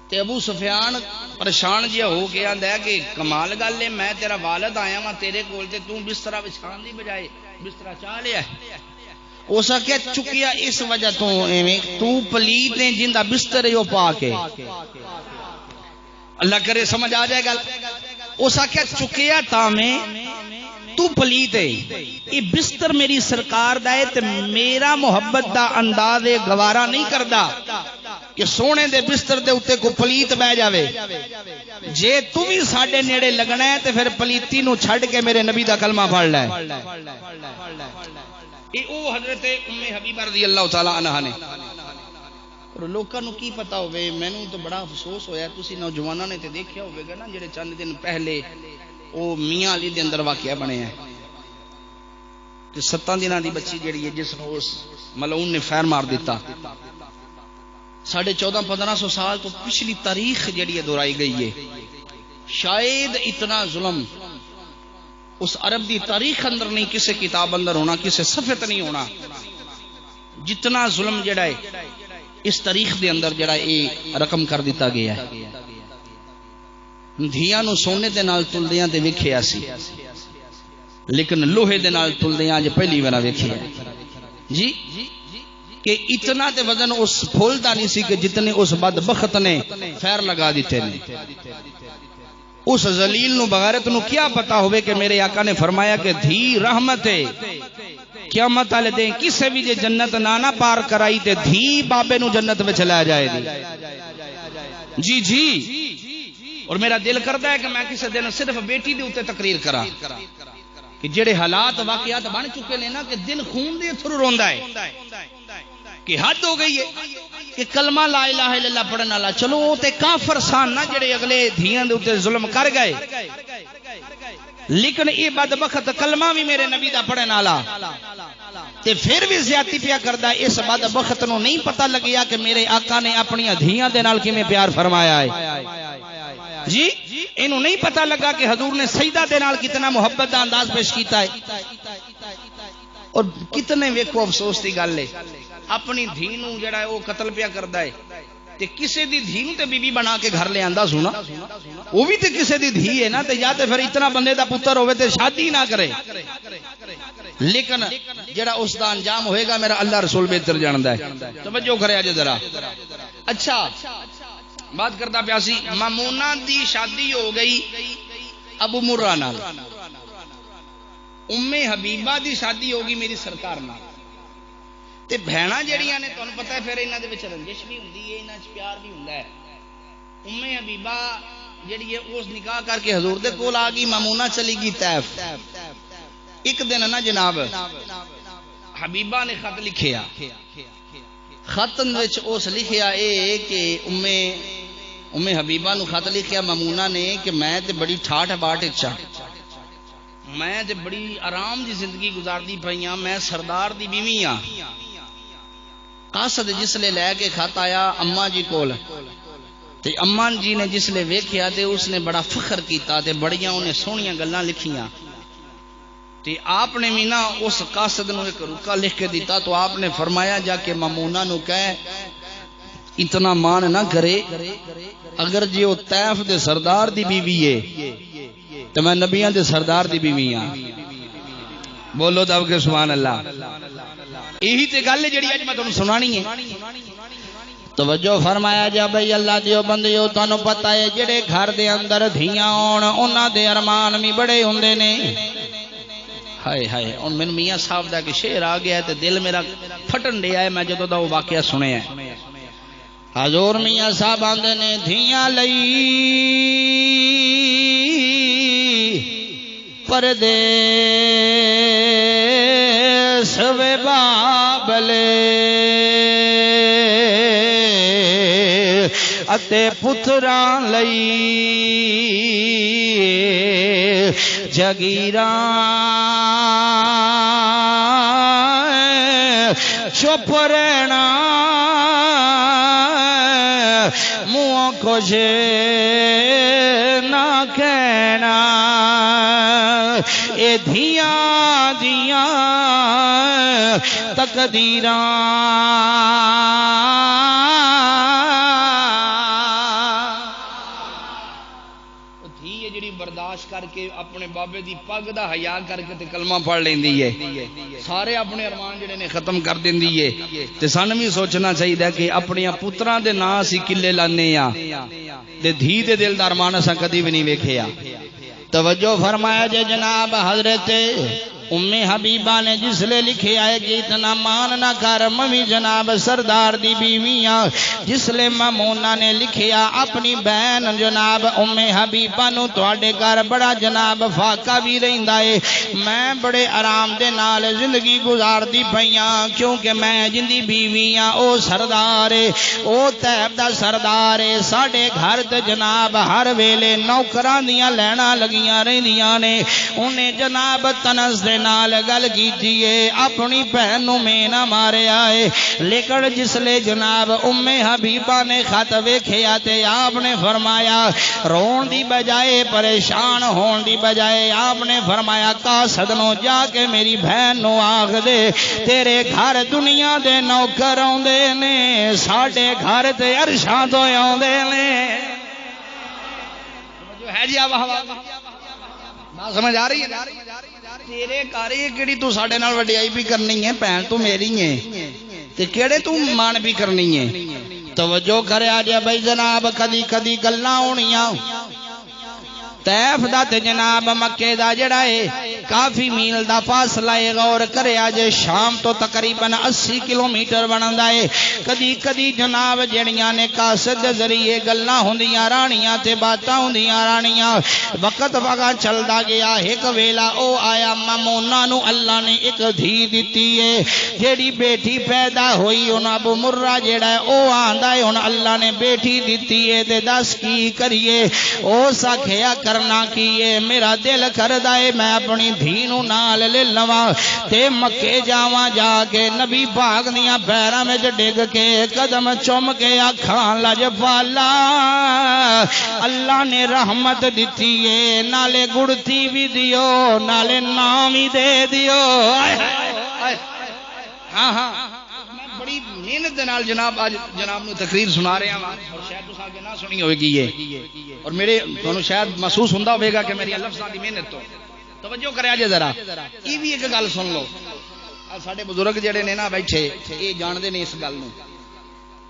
تے ابو سفیان پریشان جہا ہو کے آندا ہے کہ کمال گل ہے میں تیرا والد آیا ہاں تیرے کول تے تو بستر بچھان دی بجائے بستر چاہ لیا ہے اس آخیا چکیا اس وجہ تو پلیت نے جن دا بستر ہے وہ پا کے اللہ کرے سمجھ آ جائے گا. اس آخیا چکیا تا میں تو پلیت ہے یہ بستر میری سرکار دا ہے تے میرا محبت دا انداز گوارا نہیں کردا کہ سونے دے بستر دے اوتے کو پلیت بہ جاوے. جے تو بھی ساڈے نیڑے لگنا ہے تے پھر پلیتی نو چھڈ کے میرے نبی دا کلمہ پڑھ لے. اے او حضرت ام حبیبہ رضی اللہ تعالی عنہا نے. اور لوکاں نو کی پتا ہوئے مینوں تو بڑا افسوس ہویا تسی نوجواناں نے تے دیکھیا ہوئے گا نا جڑے چند دن پہلے او میاں علی دے اندر واقعہ بنے ہیں کہ 7 دناں دی بچی جڑی ہے جس نو اس ملعون نے فیر مار دیتا. 1450-1500 سال تو پچھلی تاریخ جڑی ہے دہرائی گئی ہے. شاید اتنا ظلم اس عرب دی تاریخ اندر نہیں کسی کتاب اندر ہونا کسی صفحے نہیں ہونا جتنا ظلم جڑا ہے اس تاریخ دے اندر جڑا یہ رقم کر دیتا گیا ہے. دھیاں نو سونے دے نال تلدیاں تے ویکھیا سی لیکن لوہے دے نال تلدیاں اج پہلی بار ویکھیا جی کہ اتنا تے وزن اس پھول دا نہیں سی کہ جتنے اس بدبخت نے فیر لگا دیتے نے. اس ذلیل نو بغیرت نو کیا پتا ہوئے کہ میرے آقا نے فرمایا کہ دھی رحمت ہے قیامت والے دن کسے بھی جے جنت نانا پار کرائی تے دھی بابے نو جنت میں چلا جائے دی. جی اور میرا دل کرتا ہے کہ میں کسی دن صرف بیٹی دے اوتے تقریر کرا کہ جڑے حالات واقعات بن چکے نے نا کہ دل خون دے تھرو روندا ہے کہ حد ہو گئی ہے کہ کلمہ لا الہ الا اللہ پڑھن والا چلو تے کافر سان نہ جڑے اگلے دھیاں دے اوتے ظلم کر گئے لیکن یہ بدبخت کلمہ بھی میرے نبی دا پڑھن والا تے پھر بھی زیادتی پیا کردا ہے. اس بدبخت نو نہیں پتہ لگیا کہ میرے آقا نے اپنی دھیاں دے نال کیویں پیار فرمایا ہے. جی انہوں نہیں پتہ لگا کہ حضور نے سجدہ دے نال کتنا محبت دا انداز پیش کیتا ہے. اور کتنے ویکھو افسوس دی گل ہے اپنی دھی نو جڑا ہے وہ قتل پیا کردا ہے تے کسے دی دھی نو تے بی بی بنا کے گھر لے آندا سونا وہ بھی تے کسے دی دھی ہے نا تے یا تے پھر اتنا بندے دا پتر ہوے تے شادی نہ کرے. لیکن جڑا اس دا انجام ہوئے گا میرا اللہ رسول بہتر جاندا ہے. توجہ کرے اج ذرا. اچھا بات کرتا پیاسی مامونہ دی شادی ہو گئی ابو مرہ نال. ام حبیبہ دی شادی ہوگی میری سرکار نال. تے بہنا جڑیاں نے تانوں پتہ ہے پھر انہاں دے وچ رنجش بھی ہوندی ہے انہاں وچ پیار بھی ہوندا ہے. ام حبیبہ جڑی ہے اس نکاح کر کے حضور دے کول آ گئی. مامونہ چلی گئی طیف. ایک دن نا جناب حبیبہ نے خط لکھیا. خط وچ اس لکھیا اے کہ ام حبیبہ نو خط لکھیا مامونہ نے کہ میں تے بڑی ٹھاٹھ باٹ اچھا میں تے بڑی آرام دی زندگی گزاردی پئیاں میں سردار دی بیوی ہاں. قاصد جس لے لے کے خط آیا اماں جی کول تے اماں جی نے جس لے ویکھیا تے اس نے بڑا فخر کیتا تے بڑیاں انہیں سونیاں گلاں لکھیاں تے آپ نے بھی نا اس قاصد نو ایک رکا لکھ کے دیتا. تو آپ نے فرمایا جا کے مامونہ نو کہے اتنا مان نہ کرے اگر جی وہ طیف دے سردار دی بیوی ہے تو میں نبیاں دے سردار دی بیوی ہاں. بولو دب کے سبحان اللہ. یہی تے گل ہے جڑی اج میں تانوں سنانی ہے. توجہ فرمایا جا بھئی اللہ دیو بندیو تانوں پتہ ہے جڑے گھر دے اندر دھیاں ہون انہاں دے ارمان بھی بڑے ہوندے نے. ہائے ہائے اور میں میاں صاحب دا کہ شعر آ گیا ہے تے دل میرا پھٹن ڈیا ہے میں جدوں دا وہ واقعہ سنیا ہے. حضور میاں صاحب آندے نے دھیاں لئی پردیس وے بابلے اتے پتراں لئی جگیراں چپ رہنا منہ کچھ نہ کہنا اے دھیاں دیاں تقدیراں دھی جڑی برداشت کر بلکہ اپنے بابے دی پگ دا حیا کر کے تے کلمہ پڑھ لیندی ہے سارے اپنے ارمان جڑے نے ختم کر دیندی ہے تے سانوں بھی سوچنا چاہیے کہ اپنے پتراں دے نام اسی کلے لانے آ تے دھی دے دل دا ارمان اساں کدی بھی نہیں ویکھیا توجہ فرمایا جے جناب حضرت ام حبیبہ نے جس لے لکھے آئے کہ اتنا مان نہ کر ممی جناب سردار دی بیویاں جس لے مامونہ نے لکھیا اپنی بہن جناب ام حبیبہ نو تواڈے گھر بڑا جناب فاقہ بھی رہندا ہے میں بڑے آرام دے نال زندگی گزار دی پیاں کیونکہ میں جندی بیویاں او سردار ہے او طیب دا سردار ہے ساڈے گھر تے جناب ہر ویلے نوکراں دیاں لینا لگیاں رہندیاں نے انہیں جناب تنس دے نال گل کیتی ہے اپنی بہن نو میں نہ مارے آئے لیکن جس لے جناب ام حبیبہ نے خط ویکھیا تے آپ نے فرمایا رون دی بجائے پریشان ہون دی بجائے آپ نے فرمایا قاصد نو جا کے میری بہن نو آکھ دے تیرے گھر دنیا دے نوکر آوندے نے ساڈے گھر تے عرشاں تو آوندے نے جو ہے جی واہ واہ بات سمجھ آ رہی ہے تیرے کاری کیڑی تو ساڈے نال وڈیائی بھی کرنی ہے بہن تو میری ہے تے کیڑے تو مان بھی کرنی ہے توجہ کریا جے بھائی جناب کدی کدی گلاں ہونیاں طیف دا تے جناب مکے دا جڑا ہے کافی میل دا فاصلہ ہے غور کریا جے شام تو تقریباً 80 کلومیٹر بندا ہے کدی کدی جناب جڑیاں نے قاصد دے ذریعے گلاں ہوندیاں رانیاں تے باتاں ہوندیاں رانیاں وقت وگا چلدا گیا ایک ویلا او آیا مامونہ نو اللہ نے ایک دھی دتی ہے جیڑی بیٹی پیدا ہوئی ان ابو مرہ جڑا ہے او آندا ہے ہن اللہ نے بیٹی دتی ہے تے دس کی کریے او سکھیا کرنا کیے میرا دل کردا ہے میں اپنی دھی نو نال لے لواں تے مکے جاواں جا کے نبی پاک دیاں پیراں وچ ڈگ کے قدم چوم کے آکھاں لاجوالا اللہ نے رحمت دتی ہے نالے گڑتی بھی دیو نالے نام ہی دے دیو ہاں ہاں بڑی محنت دے نال جناب آج جناب نو تقریر سنا رہے ہیں اور شاید تساں کے نہ سنی ہوئے گی یہ اور میرے تانوں شاید محسوس ہوندا ہوے گا کہ میری لفظاں دی محنت تو توجہ کریا جے ذرا یہ بھی ایک گل سن لو ساڈے بزرگ جڑے نے نا بیٹھے یہ جاندے نے اس گل نو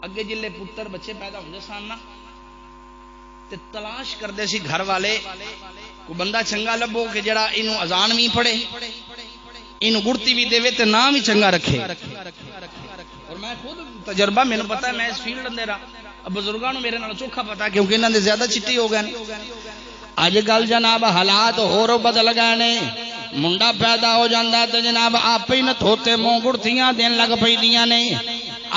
اگے جلے پتر بچے پیدا ہوندے سن نا تے تلاش کردے سی گھر والے کوئی بندہ چنگا لبو کہ جڑا اینو اذان بھی پڑھے اینو گڑتی بھی دے تے نام ہی چنگا رکھے اور میں خود تجربہ میں نے پتا ہے میں اس فیلڈ اندر بزرگاں نو میرے نال چوکھا پتا کیونکہ انہاں دے زیادہ چٹی ہو گئے اج کل جناب حالات ہور بدل گئے نے منڈا پیدا ہو جاندا تے جناب آپ ہی نہ تھوتے منہ گڑتیاں دین لگ پیندیاں نے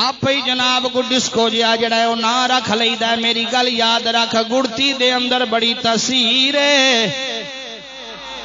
آپ ہی جناب کو ڈسکو جیا جڑا ہے او نہ رکھ لئیدا ہے میری گل یاد رکھ گڑتی دے اندر بڑی تاثیر ہے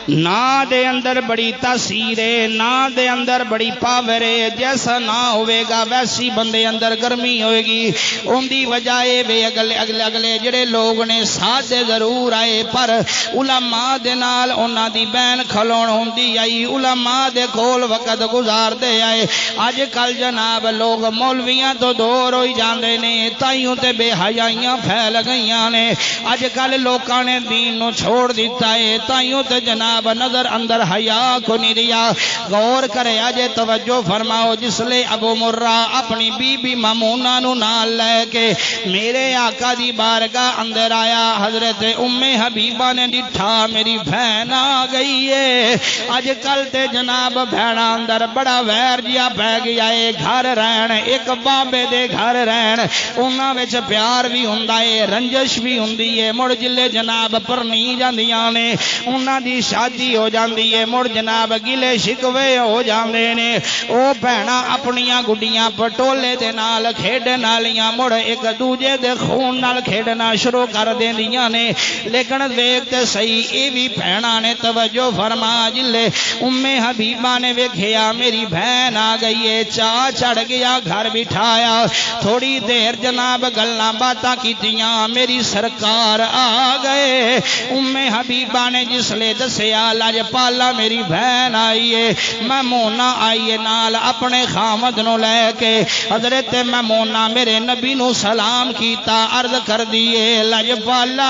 نا دے اندر بڑی تاثیر ہے نا دے اندر بڑی پاور ہے جیسا نہ ہوئے گا ویسی بندے اندر گرمی ہوئے گی ان دی وجہ وے اگلے جڑے لوگ نے ساتھ دے ضرور آئے پر علماء دے نال انہاں دی بین کھلون ہوندی آئی علماء دے کول وقت گزار دے آئے اج کل جناب لوگ مولویاں تو دور ہوئی جاندے نے تائیوں تے بے حیائیاں پھیل گئیاں نے اج کل لوکاں نے دین نو چھوڑ دیتا ہے تائیوں تے جناب نظر اندر حیا کو نہیں ریا غور کرے آجے توجہ فرماؤ جس لے ابو مرہ اپنی بی بی مامونہ نو نال لے کے میرے آقا دی بارگاہ اندر آیا حضرت ام حبیبہ نے ڈٹھا میری بہن آ گئی ہے اج کل تے جناب بہنا اندر بڑا ویر جیا پہ گیا ہے گھر رہن ایک بابے دے گھر رہن انہاں وچ پیار بھی ہوندا ہے رنجش بھی ہوندی ہے مڑ جلے جناب پرنی جاندیاں نے انہاں دی شادی ہو جاندی ہے مڑ جناب گلے شکوے ہو جاندے نے او بہنا اپنیاں گڈیاں پٹولے دے نال کھیڈن والیاں مڑ ایک دوجے دے خون نال کھیڈنا شروع کر دیندیاں نے لیکن ویکھ تے صحیح اے وی بہنا نے توجہ فرما جلے ام حبیبہ نے ویکھیا میری بہن آ گئی ہے چا چڑھ گیا گھر بٹھایا تھوڑی دیر جناب گلاں باتاں کیتیاں میری سرکار آ گئے ام حبیبہ نے جس لے دسے دسیا لاجپالا میری بہن آئیے میمونہ آئیے نال اپنے خامد نو لے کے حضرت میمونہ میرے نبی نو سلام کیتا عرض کر دیے لاجپالا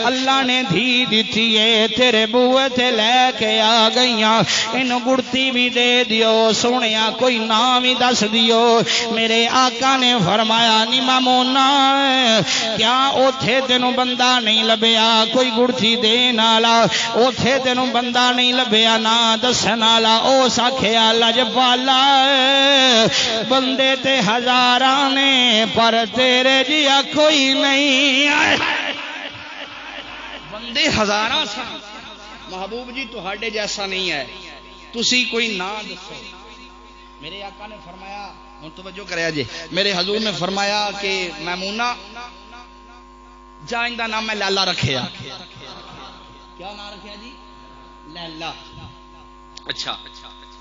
اللہ نے دھی دیتی ہے تیرے بوئے تے لے کے آ گئیاں انو گڑتی بھی دے دیو سونیا کوئی نام ہی دس دیو میرے آقا نے فرمایا نی میمونہ کیا اوتھے تینوں بندہ نہیں لبیا کوئی گڑتی دین آلا اوتھے تینوں بندہ نہیں لبیا نا دسن آلا او ساکھیا لاجپالا بندے تے ہزارانے پر تیرے جیا کوئی نہیں آئے بندے ہزاراں سا محبوب جی تہاڈے جیسا نہیں ہے تسی کوئی نا دسو میرے آقا نے فرمایا ہن توجہ کریا جی میرے حضور نے فرمایا کہ میمونہ جا ان دا نام میں لیلا رکھیا کیا نام رکھیا جی لیلا اچھا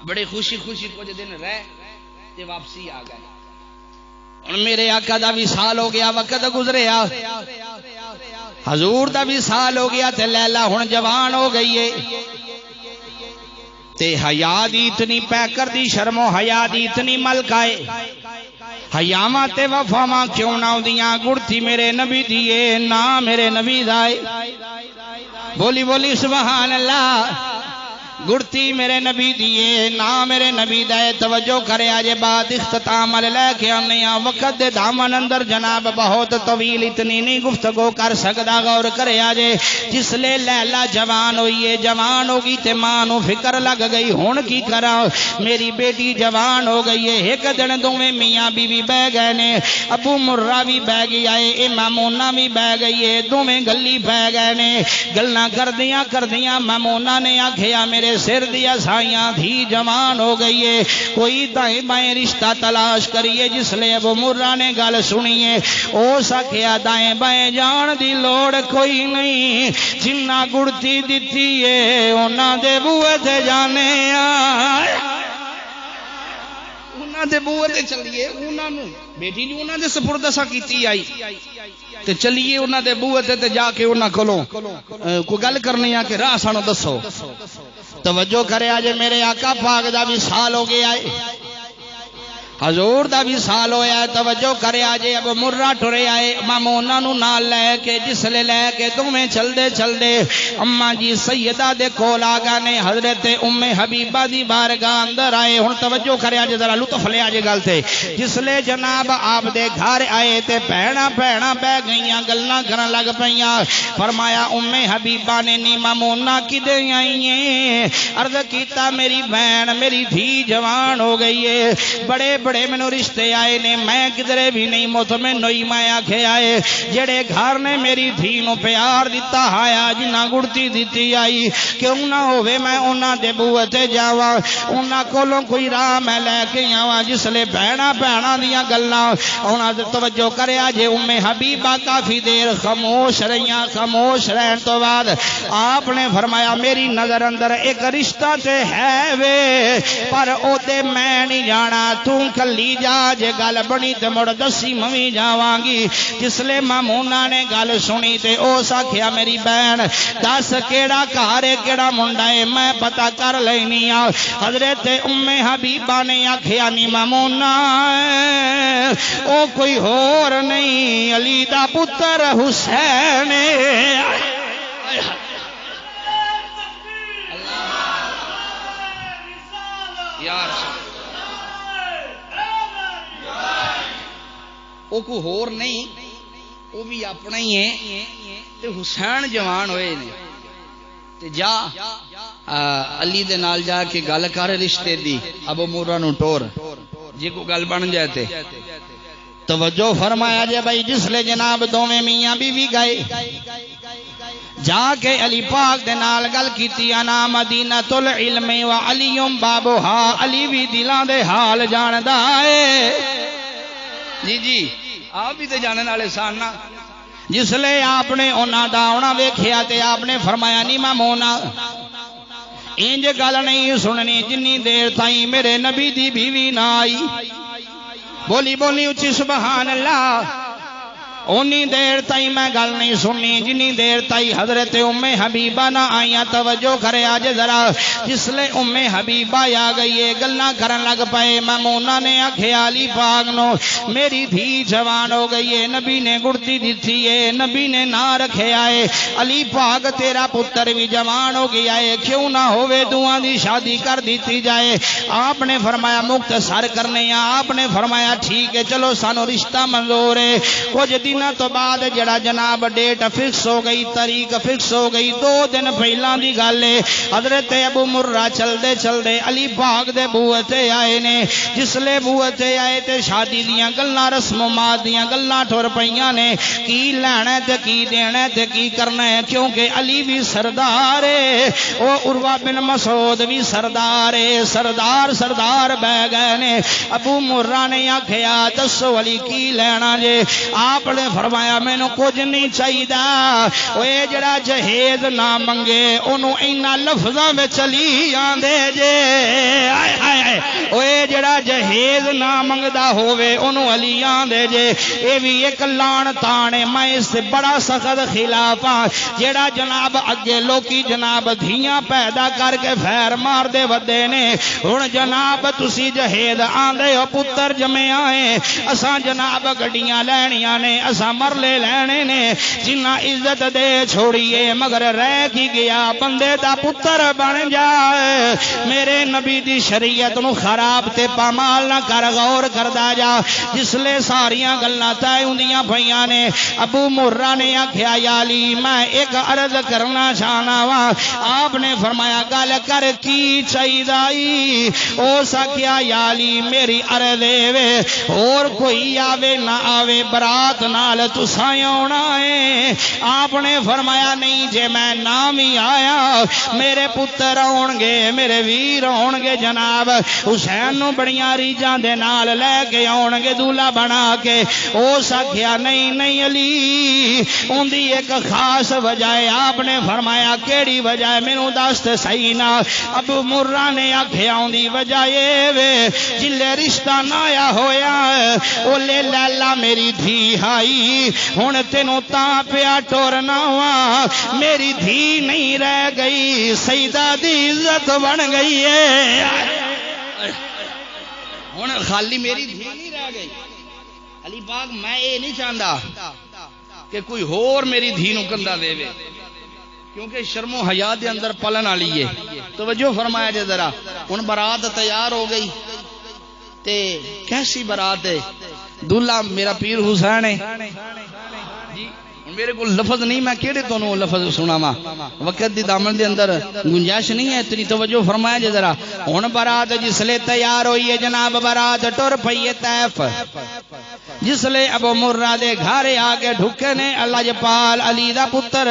بڑے خوشی خوشی کچھ دن رہ تے واپسی آ گئے اور میرے آقا دا بھی سال ہو گیا وقت گزریا حضور دا بھی سال ہو گیا تے لیلا ہن جوان ہو گئی ہے تے حیا دی اتنی پے کر دی شرم و حیا دی اتنی ملکائے حیاواں تے وفاواں کیوں نہ ہوندیاں گڑتی میرے نبی دیے نا میرے نبی دائے بولی بولی سبحان اللہ گڑتی میرے نبی دیے نا میرے نبی دائے توجہ کرے آجے بات اختتام لے کے آنے وقت دے دامن اندر جناب بہت طویل اتنی نہیں گفتگو کر سکدا غور کرے آجے جس لے لیلا جوان ہوئیے جوان ہوگی تے مانو فکر لگ گئی ہون کی کرا میری بیٹی جوان ہو گئی ہے ایک دن دوویں میاں بی بی بہ گئے نے ابو مرہ بھی بہ گیا ہے میمونہ بھی بہ گئی ہے دوویں گلی بہ گئے نے گلنا کردیاں میمونہ نے آکھیا میرے سر دیا سائیاں دھی جوان ہو گئی ہے کوئی دائیں بائیں رشتہ تلاش کریے جس لے ابو مرہ نے گل سنیے او سکھیا دائیں بائیں جان دی لوڑ کوئی نہیں جنہ گڑتی دیتی ہے انہاں دے بوئے تے جانے آئے انہاں دے بوئے تے چلیے انہاں نو بیٹی جو انہاں دے سپرد سا کیتی آئی تے چلیے انہاں دے بوئے تے جا کے انہاں کولوں کوئی گل کرنی آ کہ راہ سانو دسو توجہ کرے آجے میرے آقا پاک دا بھی سال ہو گیا ہے حضور دا بھی سال ہویا ہے توجہ کرے آجے اب مرہ ٹرے آئے میمونہ نو نال لے کے جس لے کے تمہیں چل دے اماں جی سیدہ دے کول آگا نے حضرت ام حبیبہ دی بارگاہ اندر آئے ہن توجہ کرے آجے ذرا لطف لے آجے گل تے جس لے جناب آپ دے گھر آئے تے پہنا بہ گئیاں گلنا کرن لگ پیاں فرمایا ام حبیبہ نے نی میمونہ کدے آئیے عرض کیتا میری بہن میری دھی جوان ہو گئی ہے بڑے میں رشتے آئے نے میں کدرے بھی نہیں مطمئن ہوئی میں آکھے آئے جڑے گھر نے میری دھی نو پیار دیتا آیا جنہ گڑتی دیتی آئی کیوں نہ ہوئے میں انہاں دے بوئے تے جاواں انہاں کولوں کوئی راہ میں لے کے آواں جس لے بہنا دیاں گلاں انہاں دے توجہ کرے آجے ام حبیبہ کافی دیر خاموش رہن تو بعد آپ نے فرمایا میری نظر اندر ایک رشتہ تے ہے وے پر او تے میں نہیں جانا تو کلی جا جے گل بنی تے مڑ دسی ممی جاواں گی جس لے میمونہ نے گل سنی تے او ساکھیا میری بہن دس کیڑا گھر ہے کیڑا منڈا ہے میں پتہ کر لینی آ حضرت ام حبیبہ نے آکھیا نی میمونہ او کوئی ہور نہیں علی دا پتر حسین او کو ہور نہیں او بھی اپنا ہی ہے تے حسین جوان ہوئے نے تے جا علی دے نال جا کے گل کر رشتے دی ابو مرہ نو ٹور جے کو گل بن جائے تے توجہ فرمایا جے بھائی جس لے جناب دوویں میاں بیوی گئے جا کے علی پاک دے نال گل کیتی انا مدینۃ العلم و علی بابها علی بھی دلاں دے حال جاندا اے جی آپ بھی تے جانن والے سان نا جس لے آپ نے انہاں دا آنا ویکھیا تے آپ نے فرمایا نی میمونہ انج گل نہیں سننی جنی دیر تائیں میرے نبی دی بیوی نہ آئی بولی اچھی سبحان اللہ اونی دیر تائی میں گل نہیں سننی جنی دیر تائی حضرت ام حبیبہ نہ آئیاں توجہ کرے آج ذرا جس لے ام حبیبہ آ گئی ہے گلاں کرن لگ پئے مامونہ نے آکھے علی پاک نو میری دھی جوان ہو گئی ہے نبی نے گڑتی دیتی ہے نبی نے نہ رکھے آئے علی پاک تیرا پتر بھی جوان ہو گیا ہے کیوں نہ ہوئے دعا دی شادی کر دیتی جائے آپ نے فرمایا مختصر کرنے ہیں آپ نے فرمایا ٹھیک ہے چلو سانو رشتہ منظور ہے کچھ دن تو بعد جڑا جناب ڈیٹ فکس ہو گئی تاریخ فکس ہو گئی 2 دن پہلا دی گل ہے حضرت ابو مرہ چل دے علی پاک دے بوئے تے آئے نے جس لے بوئے تے آئے تے شادی دیاں گلاں رسمات دیاں گلاں ٹر پئیاں نے کی لینا تے کی دینا تے کی کرنا ہے کیونکہ علی بھی سردار ہے او عروہ بن مسعود بھی سردار ہے سردار بہ گئے نے ابو مرہ نے آکھیا دسو علی کی لینا جے آپ نے فرمایا میں نو کچھ نہیں چاہیدا اوے جڑا جہیز نہ منگے اونوں اینا لفظاں وچ چلی آندے جے ہائے ہائے اوے جڑا جہیز نہ منگدا ہووے اونوں علی آندے جے اے وی ایک لان تانے میں اس سے بڑا سخت خلاف ہاں جڑا جناب اگے لوکی جناب دھیاں پیدا کر کے فیر مار دے ودے نے ہن جناب تسی جہیز آندے ہو پتر جمے آئے اساں جناب گڈیاں لینیاں نے اساں مرلے لینے نے جنہ عزت دے چھوڑیے مگر رہ کی گیا بندے دا پتر بن جائے میرے نبی دی شریعت نو خراب تے پامال نہ کر غور کردا جا جس لے ساریاں گلاں تے ہوندیاں پئیاں نے ابو مرہ نے آکھیا یا علی میں ایک عرض کرنا چاہنا وا آپ نے فرمایا گل کر کی چاہیدائی او سکیا یا علی میری عرض وے اور کوئی آوے نہ آوے برات نال تساں آنا ہے آپ نے فرمایا نہیں جے میں نام ہی آیا میرے پتر آن گے میرے ویر آن گے جناب حسین نو بڑیاں ریجاں دے نال لے کے آن گے دولہا بنا کے او سکھیا نہیں علی ان دی ایک خاص وجہ ہے آپ نے فرمایا کیڑی وجہ ہے مینوں دس تے صحیح نہ ابو مرہ نے آکھیا ان دی وجہ اے وے جلے رشتہ نہ آیا ہویا او لے لیلا میری دھی آئی ہن تینوں تاں پیا ٹورنا وا میری دھی نہیں رہ گئی سیدہ دی عزت بن گئی ہے ہن خالی میری دھی نہیں رہ گئی علی پاک میں اے نہیں چاہندا کہ کوئی ہور میری دھی نو کندا دے وے کیونکہ شرم و حیا دے اندر پلن والی ہے توجہ فرمایا جے ذرا ہن برات تیار ہو گئی تے کیسی برات ہے دلہا میرا پیر حسین ہے جی میرے کو لفظ نہیں میں کیڑے تو نو لفظ سنا وا وقت دی دامن دے اندر گنجائش نہیں ہے اتنی توجہ فرمایا جے ذرا ہن برات جس لے تیار ہوئی ہے جناب برات ٹر پئی ہے طیف جس لے ابو مرہ دے گھر آگے ڈھکے نے اللہ جپال علی دا پتر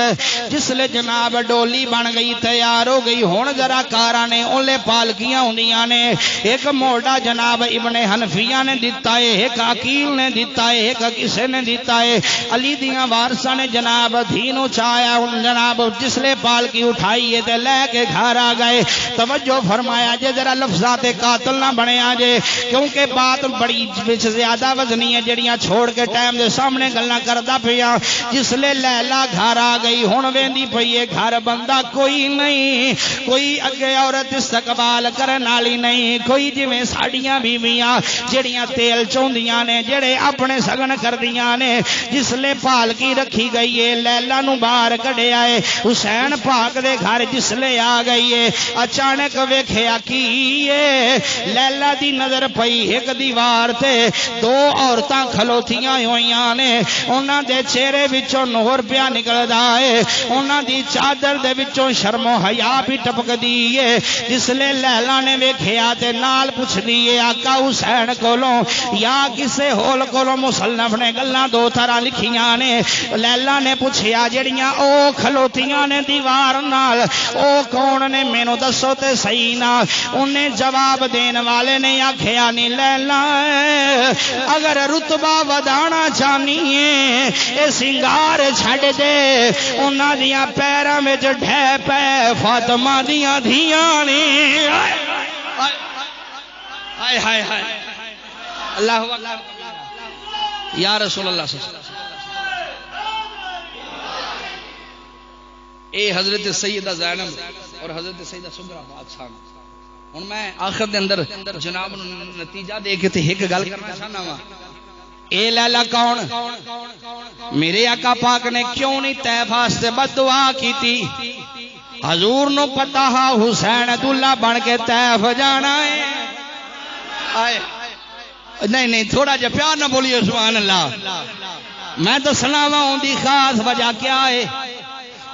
جس لے جناب ڈولی بن گئی تیار ہو گئی ہون ذرا کارا نے اولے پالکیاں ہوندیاں نے ایک موڑا جناب ابن حنفیہ نے دیتا ہے ایک عقیل نے دیتا ہے ایک کسے نے دیتا ہے علی دیاں وارثاں نے جناب دھینو چایا ان جناب جس لے پالکی اٹھائیے تے لے کے گھر آ گئے توجہ فرمایا جے ذرا لفظات قاتل نہ بنے آجے کیونکہ بات بڑی زیادہ وزنی ہے جڑیاں چھوڑ کے ٹائم دے سامنے گلنا کردہ پیا جس لے لیلا گھر آ گئی ہون ویندی پئیے گھر بندہ کوئی نہیں کوئی اگے عورت استقبال کرن والی نہیں کوئی جویں ساڈیاں بیویاں جڑیاں تیل چوندیاں نے جڑے اپنے سگن کردیاں نے جس لے پالکی رکھی گئی ہے لیلا نو باہر کڈیا ہے حسین پاک دے گھر جس لے آ گئی ہے اچانک ویکھیا کی ہے لیلا دی نظر پئی ایک دیوار تے 2 عورتاں کھلوتیاں ہوئیاں نے انہاں دے چہرے وچوں نور پیا نکلدا ہے انہاں دی چادر دے وچوں شرم و حیا بھی ٹپکدی ہے جس لے لیلا نے ویکھیا تے نال پوچھدی ہے آقا حسین کولوں یا کسے ہول کولوں مصنف نے گلاں 2 طرح لکھیاں نے لیلا نے پوچھیا جڑیاں او کھلوتیاں نے دیوار نال او کون نے مینوں دسو تے صحیح نہ انہیں جواب دین والے نے آکھیا نہیں لیلا اگر رتبہ ودانا چاہنی ہے اے سنگار چھڈ دے انہاں دیاں پیراں وچ ڈھے پے فاطمہ دیاں دھیاں نے ہائے ہائے ہائے اللہ اکبر یا رسول اللہ صلی اللہ علیہ وسلم اے حضرت سیدہ زینب اور حضرت سیدہ سغرا بادشاہ ہن میں آخر دے اندر جناب نو نتیجہ دے کے تے ایک گل کرنا چاہنا وا اے لیلا کون میرے آقا پاک نے کیوں نہیں طیف واسطے بد دعا کیتی حضور نو پتہ ہا حسین دلہا بن کے طیف جانا ہے آئے نہیں تھوڑا جا پیار نہ بولیے سبحان اللہ میں تو سناواں ان دی خاص وجہ کیا ہے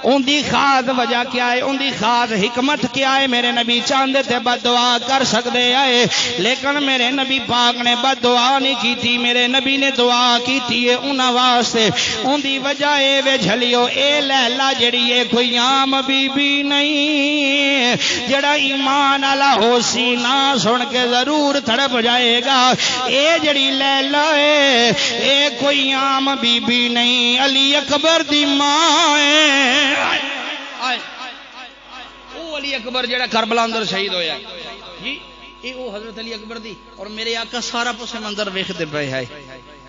ان دی خاص وجہ کیا ہے ان دی خاص حکمت کیا ہے میرے نبی چاندے تے بد دعا کر سکتے آئے لیکن میرے نبی پاک نے بد دعا نہیں کی تھی میرے نبی نے دعا کی تھی انہاں واسطے ان دی وجہ اے وے جھلیو اے لیلا جڑی اے کوئی عام بی بی نہیں جڑا ایمان والا ہو سی نہ سن کے ضرور تڑپ جائے گا اے جڑی لیلا اے کوئی عام بی بی نہیں علی اکبر دی ماں ہے او علی اکبر جڑا کربلا اندر شہید ہویا جی اے او حضرت علی اکبر دی اور میرے آقا سارا پس منظر ویکھتے پئے ہے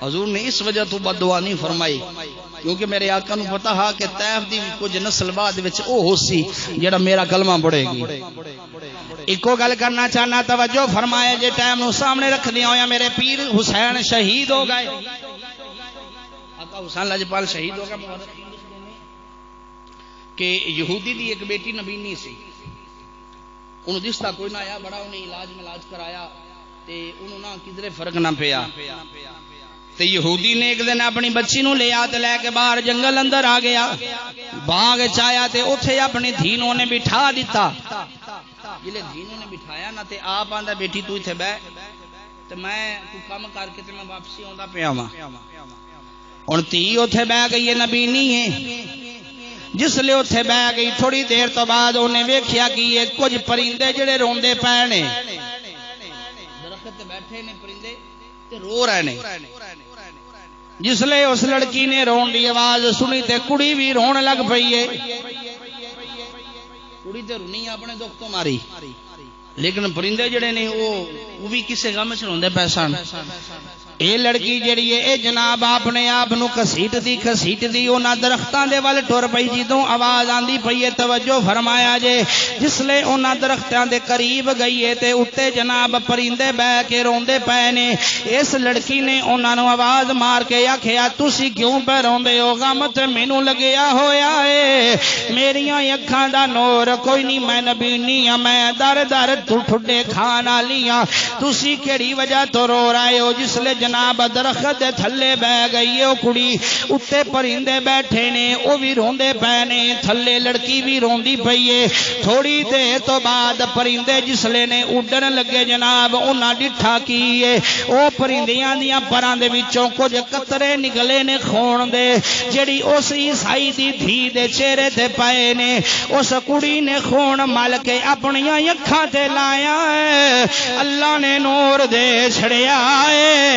حضور نے اس وجہ تو بد دعا نہیں فرمائی کیونکہ میرے آقا نو پتہ ہا کہ طیف دی کچھ نسل بعد وچ او ہوسی جڑا میرا کلمہ پڑھے گی ایکو گل کرنا چاہنا توجہ فرمائے جے ٹائم نو سامنے رکھ دیا ہویا میرے پیر حسین شہید ہو گئے آقا حسین لاجپال شہید ہو گئے کہ یہودی دی ایک بیٹی نبینی سی انہوں دستا کوئی نہ آیا بڑا انہیں علاج کرایا تے انہوں نہ کدھرے فرق نہ پیا تے یہودی نے ایک دن اپنی بچی نو لے آتے لے کے باہر جنگل اندر آ گیا باغ چایا تے اتھے اپنی دھینوں نے بٹھا دیتا جلے دھینوں نے بٹھایا نہ تے آپ آندہ بیٹی تو اتھے بے تے میں تو کام کر کے تے میں واپسی آندہ پیا ماں اور تی اتھے بے گئی نبینی ہے جس لئے اتھے بے گئی تھوڑی دیر تو بعد انہیں ویکھیا کہ یہ کچھ پرندے جڑے روندے پینے درخت بیٹھے نے پرندے تے رو رہے نے جس لئے اس لڑکی نے رون دی آواز سنی تے کڑی بھی رون لگ پئیے کڑی تے رونی اپنے دکھ تو ماری لیکن پرندے جڑے نے وہ بھی کسے غم چ روندے پیسان اے لڑکی جڑی ہے اے جناب اپنے آپ نو کسیٹ دی انہاں درختاں دے ول ٹر پئی جدوں آواز آندی پئی ہے توجہ فرمایا جے جس لے انہاں درختاں دے قریب گئی ہے تے اُتے جناب پرندے بہ کے روندے پے نے اس لڑکی نے انہاں نو آواز مار کے آکھیا تسی کیوں پہ روندے ہو غم تے مینوں لگیا ہویا ہے میریاں اکھاں دا نور کوئی نہیں میں نبی نہیں ہاں میں در در ٹھڈے کھان والی ہاں تسی کیڑی وجہ تو رو رہے ہو جس لے جناب درخت دے تھلے بہ گئی او کڑی اتے پرندے بیٹھے نے او بھی روندے پے نے تھلے لڑکی بھی روندی پئی ہے تھوڑی دیر تو بعد پرندے جسلے نے اڈن لگے جناب انہاں ڈٹھا کیے او پرندیاں دیاں پراں دے وچوں کچھ قطرے نکلے نے خون دے جڑی اس عیسائی دی دھی دے چہرے تے پئے نے اس کڑی نے خون مل کے اپنی اکھاں تے لایا ہے اللہ نے نور دے چھڑیا ہے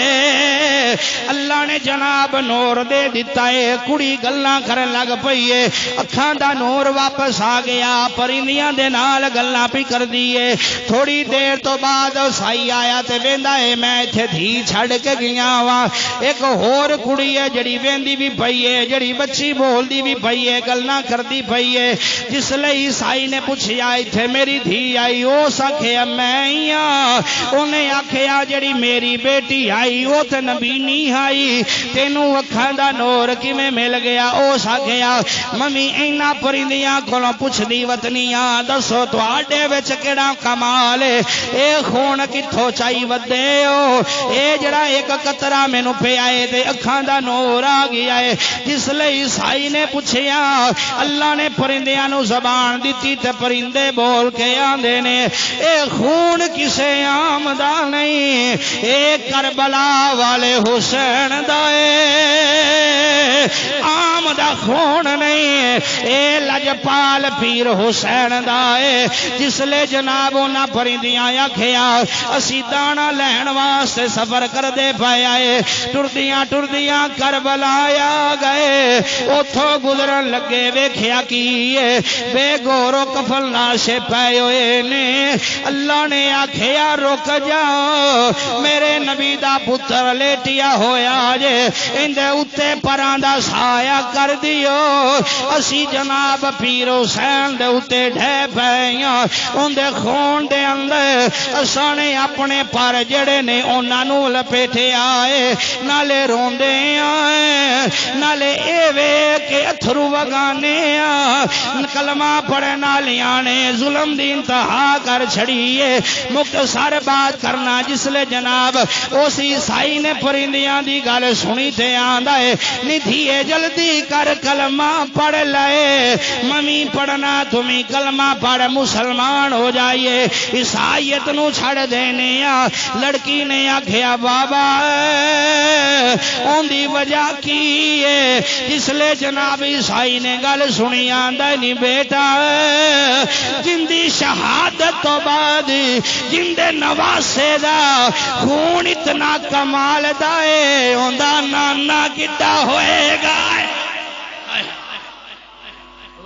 اللہ نے جناب نور دے دیتا ہے کڑی گلاں کرن لگ پئی ہے اکھاں دا نور واپس آ گیا پرندیاں دے نال گلاں پی کر دیے تھوڑی دیر تو بعد سائی آیا تے ویندا ہے میں ایتھے دھی چھڈ کے گیا وا ایک ہور کڑی ہے جڑی ویندی بھی پئی ہے جڑی بچی بولدی بھی پئی ہے گلاں کردی پئی ہے جس لئی عیسائی نے پوچھیا ایتھے میری دھی آئی او سکھیا میں ہی ہاں اونے آکھیا جڑی میری بیٹی آئی او تے نبی نہیں آئی تینوں اکھاں دا نور کیویں مل گیا او سکھیا ممی اینا پرندیاں کولوں پوچھدی وطنیاں دسو تواڈے وچ کیڑا کمال ہے اے خون کتھوں چائی ودے ہو اے جڑا ایک قطرہ مینوں پیا اے تے اکھاں دا نور آ گیا ہے جس لئی عیسائی نے پوچھیا اللہ نے پرندیاں نو زبان دتی تے پرندے بول کے آندے نے اے خون کسے عام دا نہیں اے کربلا والے حسین دا اے عام دا خون نہیں اے لجپال پیر حسین دا اے جس لے جناب انہاں پرندیاں آکھیا اسی دانا لین واسطے سفر کر دے پایا اے ٹردیاں کربلا آ گئے اوتھوں گزرن لگے ویکھیا کی بے گورو کفل ناشے پائے ہوئے نے اللہ نے آکھیا رک جاؤ میرے نبی دا پتر پتر لیٹیا ہویا جے اندے اتے پران دا سایہ کر دیو اسی جناب پیر حسین دے اتے ڈھے پیاں اندے خون دے اندر اسانے اپنے پر جڑے نے اونا نو لپیٹے آئے نالے روندے آئے نالے ایوے کے اتھرو وگانے کلمہ پڑھے نالیاں نے ظلم دی انتہا کر چھڑیے مختصر بات کرنا جس لے جناب اسی سائی نے پرندیاں دی گل سنی تھے آندہ ہے ندھیے جلدی کر کلمہ پڑھ لائے ممی پڑھنا تمہیں کلمہ پڑھ مسلمان ہو جائیے عیسائیت نو چھڑ دینے لڑکی نے آکھیا بابا اون دی وجہ کی ہے جس لے جناب عیسائی نے گل سنی آندہ نہیں بیٹا جندی شہادت تو بعد جندے نواسے دا خون اتنا کمال دائے ہوندہ نانا کتا ہوئے گا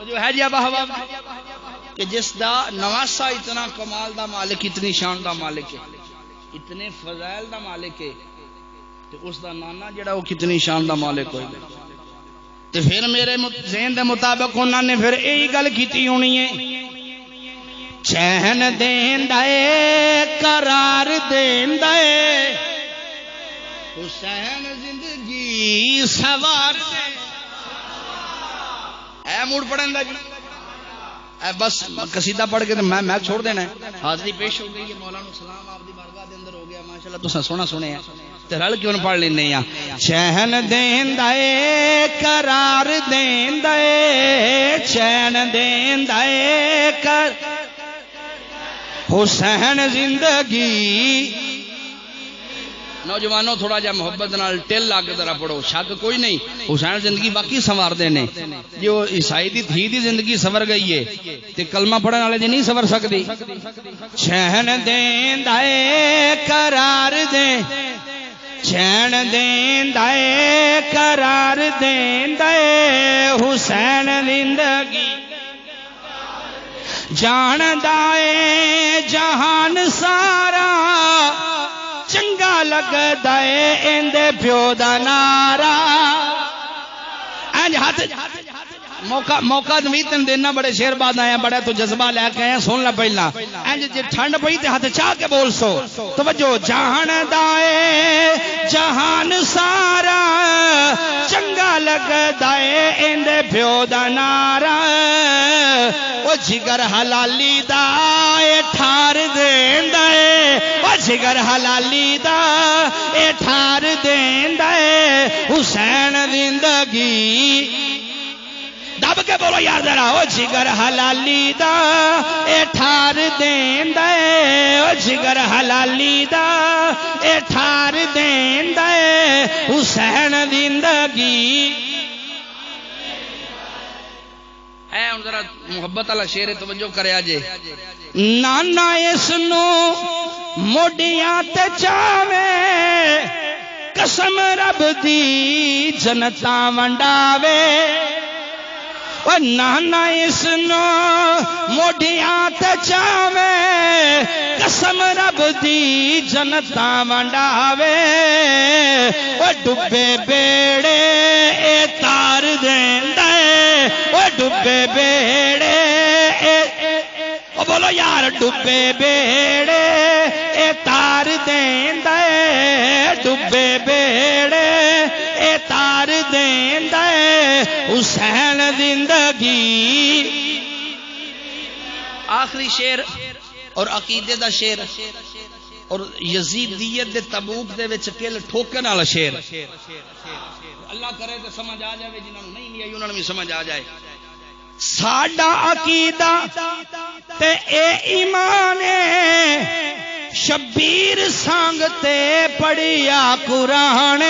جو ہے جی اب کہ جس دا نواسا اتنا کمال دا مالک اتنی شان دا مالک ہے اتنے فضائل دا مالک ہے تو اس دا نانا جڑا وہ کتنی شان دا مالک ہوئے گا تو پھر میرے ذہن دے مطابق انہوں نے پھر یہی گل کیتی ہونی ہے چین دین دے قرار دین دے حسین زندگی سوار دے اے موڑ پڑھن دا جی بس قصیدہ پڑھ کے میں چھوڑ دینا ہے حاضری پیش ہو گئی ہے مولانا سلام آپ دی بارگاہ دے اندر ہو گیا ماشاءاللہ تو سونا سنے ہیں تے رل کیوں پڑھ لینے ہیں چین دین دے قرار دین دے چین دین دے حسین زندگی نوجوانوں تھوڑا جا محبت نال ٹل لاگ ذرا پڑھو شک کوئی نہیں حسین زندگی باقی سنوار دینے جو عیسائی دی تھی دی زندگی سنور گئی ہے تے کلمہ پڑھنے والے دی نہیں سنور سکتی چین دین دے قرار دے چین دین دے قرار دین دے حسین زندگی جان دائے جہان سارا چنگا لگ دائے اندے پیو دا نارا ہاتھ موقع دمیتن دینا بڑے شیر بعد آیا بڑے تو جذبہ لے کے آئے سن لا پہلا جی ٹھنڈ پئی تے ہاتھ چاہ کے بول سو توجہ جہان دائے جہان سارا چنگا لگ دائے اندے پیو دا نارا او جگر حلالی دا اے ٹھار دین دائے او جگر حلالی دا اے ٹھار دین دائے حسین زندگی دب کے بولو یار ذرا او جگر حلالی دا اے ٹھار دین دے او جگر حلالی دا اے ٹھار دین دے حسین زندگی اے ان ذرا محبت والا شعر توجہ کریا جے نانا اس نو موڈیاں تے چاوے قسم رب دی جنتاں ونڈاوے او نانا اس نو موڈیاں تے چاوے قسم رب دی جنتاں ونڈاوے او ڈبے بیڑے اے تار دیندا اے او ڈبے بیڑے او بولو یار ڈبے بیڑے اے تار دیندا اے ڈبے بیڑے اے تار دیندا اے حسین زندگی آخری شعر اور عقیدے دا شعر اور یزیدیت دے تبوک دے وچ کل ٹھوکن والا شعر اللہ کرے تے سمجھ آ جائے جنہاں نوں نہیں آئی انہاں نوں بھی سمجھ آ جائے ساڈا عقیدہ تے اے ایمان شبیر سانگ تے پڑھیا قرآن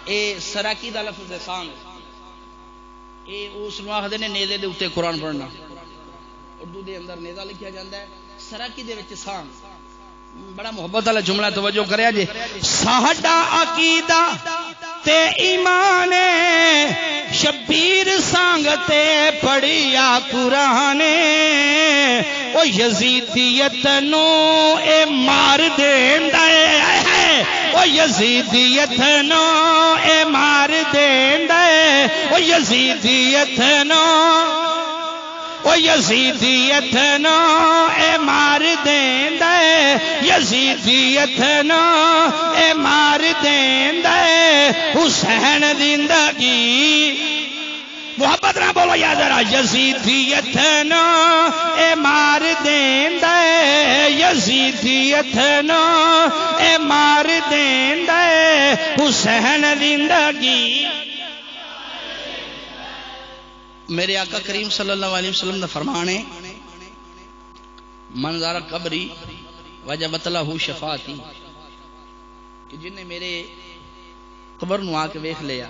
اے سراکی دا لفظ ہے سانگ اے اس نو آکھدے نے نیزے دے اوتے قرآن پڑھنا اردو دے اندر نیزہ لکھیا جاندا ہے سراکی دے وچ سانگ بڑا محبت والا جملہ توجہ کریا جے ساڈا عقیدہ تے ایمان شبیر سانگ تے پڑھیا قرآن او یزیدیت نو اے مار دیندا ہے او یزیدیت نو اے مار دیندا ہے او یزیدیت نو او یزیدیت نو اے مار دیندا ہے یزیدیت نو اے مار دیندا ہے حسین زندگی محبت نہ بولو یا ذرا یزیدیت نو اے مار دیندا ہے یزیدیت نو اے مار دیندا ہے حسین زندگی میرے آقا کریم صلی اللہ علیہ وسلم نے فرمانے منظر قبری وجبت لہ شفاعتی کہ جن نے میرے قبر نو آ کے ویکھ لیا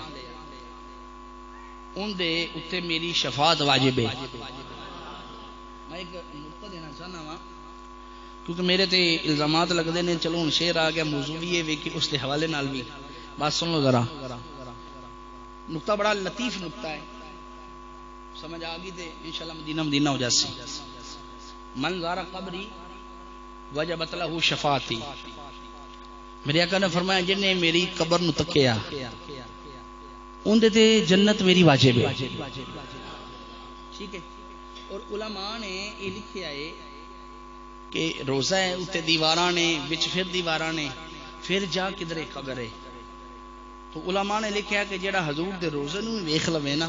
ان دے اتے میری شفاعت واجب ہے. میں ایک نقطہ دینا چاہنا وا کیونکہ میرے تے الزامات لگتے ہیں. چلو ہن شعر آ گیا موضوع بھی ہے کہ اس کے حوالے نال بھی بات سن لو ذرا. نقطہ بڑا لطیف نقطہ ہے سمجھ آ گئی تے انشاءاللہ مدینہ مدینہ ہو جاسی. من زار قبری وجبت لہ شفاعتی میرے آقا نے فرمایا جن نے میری قبر نو تکیا ان دے تے جنت میری واجب ہے. ٹھیک ہے. اور علماء نے یہ لکھیا ہے کہ روزہ ہے اتنے دیواراں نے وچ پھر دیواراں نے پھر جا کدھر قبر ہے. تو علماء نے لکھیا کہ جڑا حضور دے روزے نو ویکھ لوے نا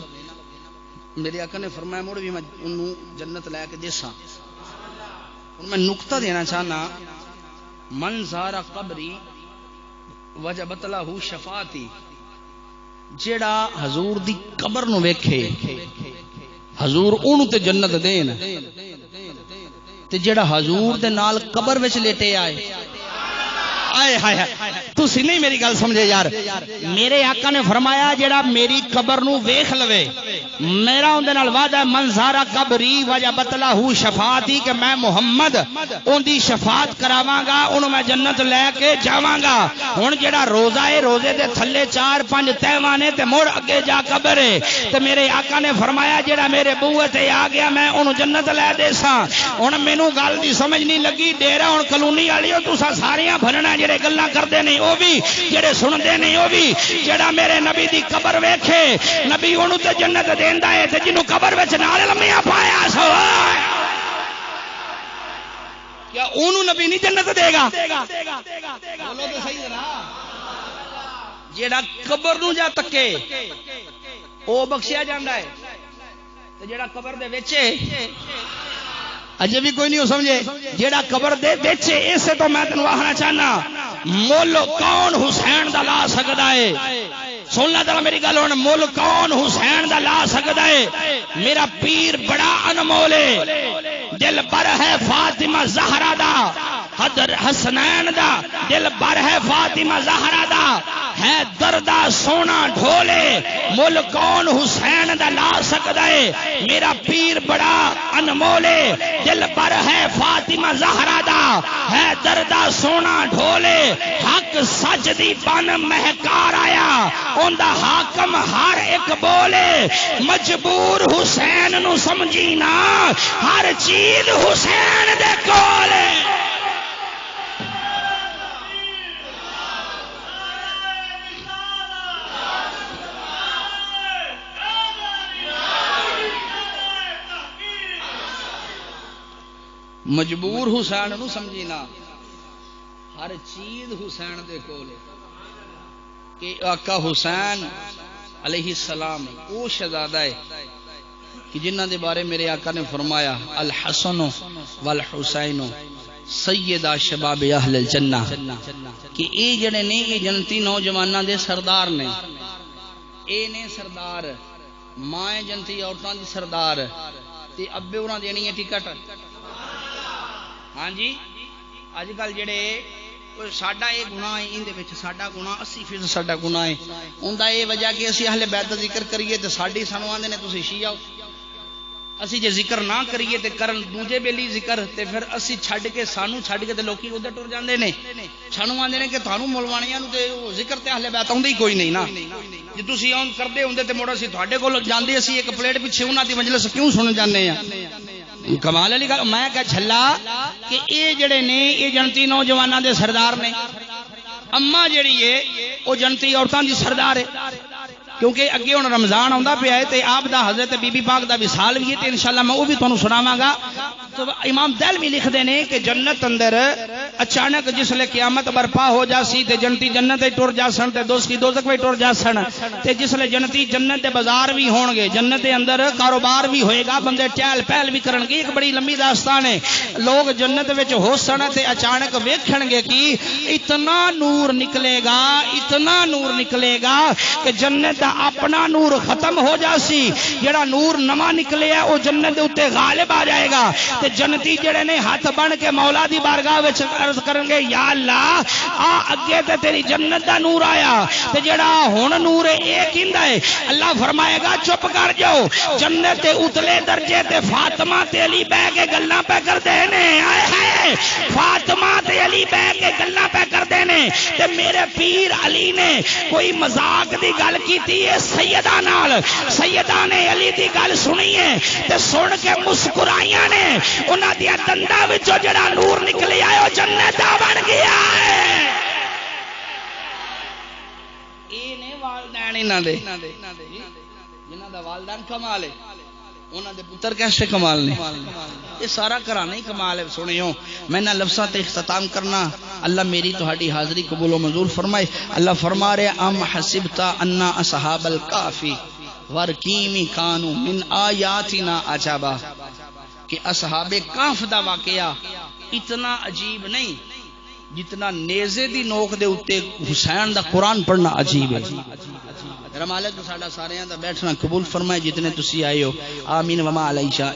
میرے آقا نے فرمایا مڑ بھی میں انہوں جنت لے کے دیساں. اور میں نقطہ دینا چاہنا من زار قبری وجبت لہ شفاعتی جیڑا حضور دی قبر نو ویکھے حضور اونوں تے جنت دین تے جیڑا حضور دے نال قبر وچ لیٹے آئے آئے ہائے تسی نہیں میری گل سمجھے یار. میرے آقا نے فرمایا جیڑا میری قبر نو ویکھ لوے میرا اون دے نال وعدہ ہے من زارا قبری وجبت لہ شفاعتی کہ میں محمد اون دی شفاعت کراواں گا اونوں میں جنت لے کے جاواں گا. ہن جیڑا روزہ ہے روزے دے تھلے 4-5 تہواں نے تے مڑ اگے جا قبر ہے تے میرے آقا نے فرمایا جیڑا میرے بوئے تے آ گیا میں اونوں جنت لے دیساں. ہن مینوں گل دی سمجھ نہیں لگی. ڈیرا ہن کلونی والیو تساں ساریاں بھننا جڑے گلاں کردے نہیں او بھی جڑے سندے نہیں او بھی جڑا میرے نبی دی قبر ویکھے نبی اونوں تے جنت دیندا ہے تے جنوں قبر وچ نال لمیاں پایا سو کیا اونوں نبی نہیں جنت دے گا؟ بولو تے صحیح ذرا. جڑا قبر نو جا تکے او بخشیا جاندا ہے تے جڑا قبر دے وچ اجے بھی کوئی نہیں ہو سمجھے جیڑا قبر دے بیچے اسے تو میں تنوں آخنا چاہنا مول کون حسین دا لا سکدا ہے. سننا ذرا میری گل ہن مول کون حسین دا لا سکدا ہے. میرا پیر بڑا انمول ہے دل بر ہے فاطمہ زہرا دا حضر حسنین دا دل بر ہے فاطمہ زہرا دا ہے دردہ سونا ڈھولے مل کون حسین دا لا سکدا ہے. میرا پیر بڑا انمول ہے دل بر ہے فاطمہ زہرا دا ہے دردہ سونا ڈھولے حق سچ دی بن مہکار آیا اون دا حاکم ہر ایک بولے مجبور حسین نو سمجھی نا ہر چیز حسین دے کولے. مجبور حسین نو سمجھی نا ہر چیز حسین دے کولے. کہ آقا حسین علیہ السلام او شہزادہ ہے کہ جنہ دے بارے میرے آقا نے فرمایا الحسن والحسین سیدہ شباب اہل الجنہ کہ اے جڑے نے اے جنتی نوجواناں دے سردار نے. اے نے سردار ماں جنتی عورتاں دی سردار تے ابے انہاں دینی ہے ٹکٹ. ہاں جی اج کل جڑے ساڈا یہ گناہ ہے اندے وچ ساڈا گناہ 80% ساڈا گناہ ہے. اوندا یہ وجہ کہ اسی اہل بیت دا ذکر کریے تے ساڈی سانو آندے نے تسی شیعہ ہو. اسی جے ذکر نہ کریے تے کرن دوجے بیلی ذکر تے پھر اسی چھڈ کے سانو چھڈ کے تے لوکی ادھر ٹر جاندے نے. سانو آندے نے کہ تھانو مولوانیاں نو تے ذکر تے اہل بیت آندے ہی کوئی نہیں نا. جے تسی کردے ہوندے تے مڑ اسی تہاڈے کول جاندے اسی ایک پلیٹ پیچھے انہاں دی مجلس کیوں سن جاندے ہیں. کمال علی گل میں کہا جھلا کہ اے جڑے نے اے جنتی نوجواناں دے سردار نے اما جڑی ہے وہ جنتی عورتاں دی سردار ہے کیونکہ اگے ہن رمضان آندا پیا ہے تے آپ دا حضرت بی بی پاک دا وصال بھی ہے تے انشاءاللہ میں وہ بھی تانوں سناواں گا تو امام دہلوی لکھدے نے کہ جنت اندر اچانک جسلے قیامت برپا ہو جاسی تے جنتی جنت تے ٹر جاسن تے دوزخی دوزخ وچ ٹر جاسن تے جسلے جنتی جنت دے بازار بھی ہون گے جنت دے اندر کاروبار بھی ہوئے گا بندے چہل پہل بھی کرن گے ایک بڑی لمبی داستان ہے لوگ جنت وچ ہوسن تے اچانک ویکھن گے کہ اتنا نور نکلے گا کہ جنت دا اپنا نور ختم ہو جاسی جڑا نور نواں نکلے ہے وہ جنت دے اوتے غالب آ جائے گا تے جنتی جڑے نے ہاتھ بن کے مولا دی بارگاہ وچ عرض کرن گے یا اللہ آ اگے تے تیری جنت دا نور آیا تے جڑا ہن نور ہے اے کیندا ہے اللہ فرمائے گا چپ کر جاؤ جنت دے اتلے درجے تے فاطمہ تے علی بیٹھ کے گلاں پہ کردے نے آئے ہائے فاطمہ تے علی بیٹھ کے گلاں پہ کردے نے تے میرے پیر علی نے کوئی مذاق دی گل کیتی ہے سیدہ نال سیدہ نے علی دی گل سنی ہے تے سن کے مسکرائیاں نے انہاں دی دنداں وچوں جڑا نور نکلے آئے او جنت دا بن گیا ہے اے نے والدین انہاں دے جنہاں دا والدین کمال ہے انہاں دے پتر کیسے کمال نے یہ سارا گھرانہ ہی کمال ہے سنیو میں نہ لفظاں تے اختتام کرنا اللہ میری تہاڈی حاضری قبول و منظور فرمائے اللہ فرما رہے ام حسبتا ان اصحاب الکافی ورقیم کانوا من آیاتنا عجبا کہ اصحاب کہف دا واقعہ اتنا عجیب نہیں جتنا نیزے دی نوک دے اوتے حسین دا قرآن پڑھنا عجیب ہے میرا مالک ساڈا سارے دا بیٹھنا قبول فرمائے جتنے تسی آئے ہو آمین وما علیہ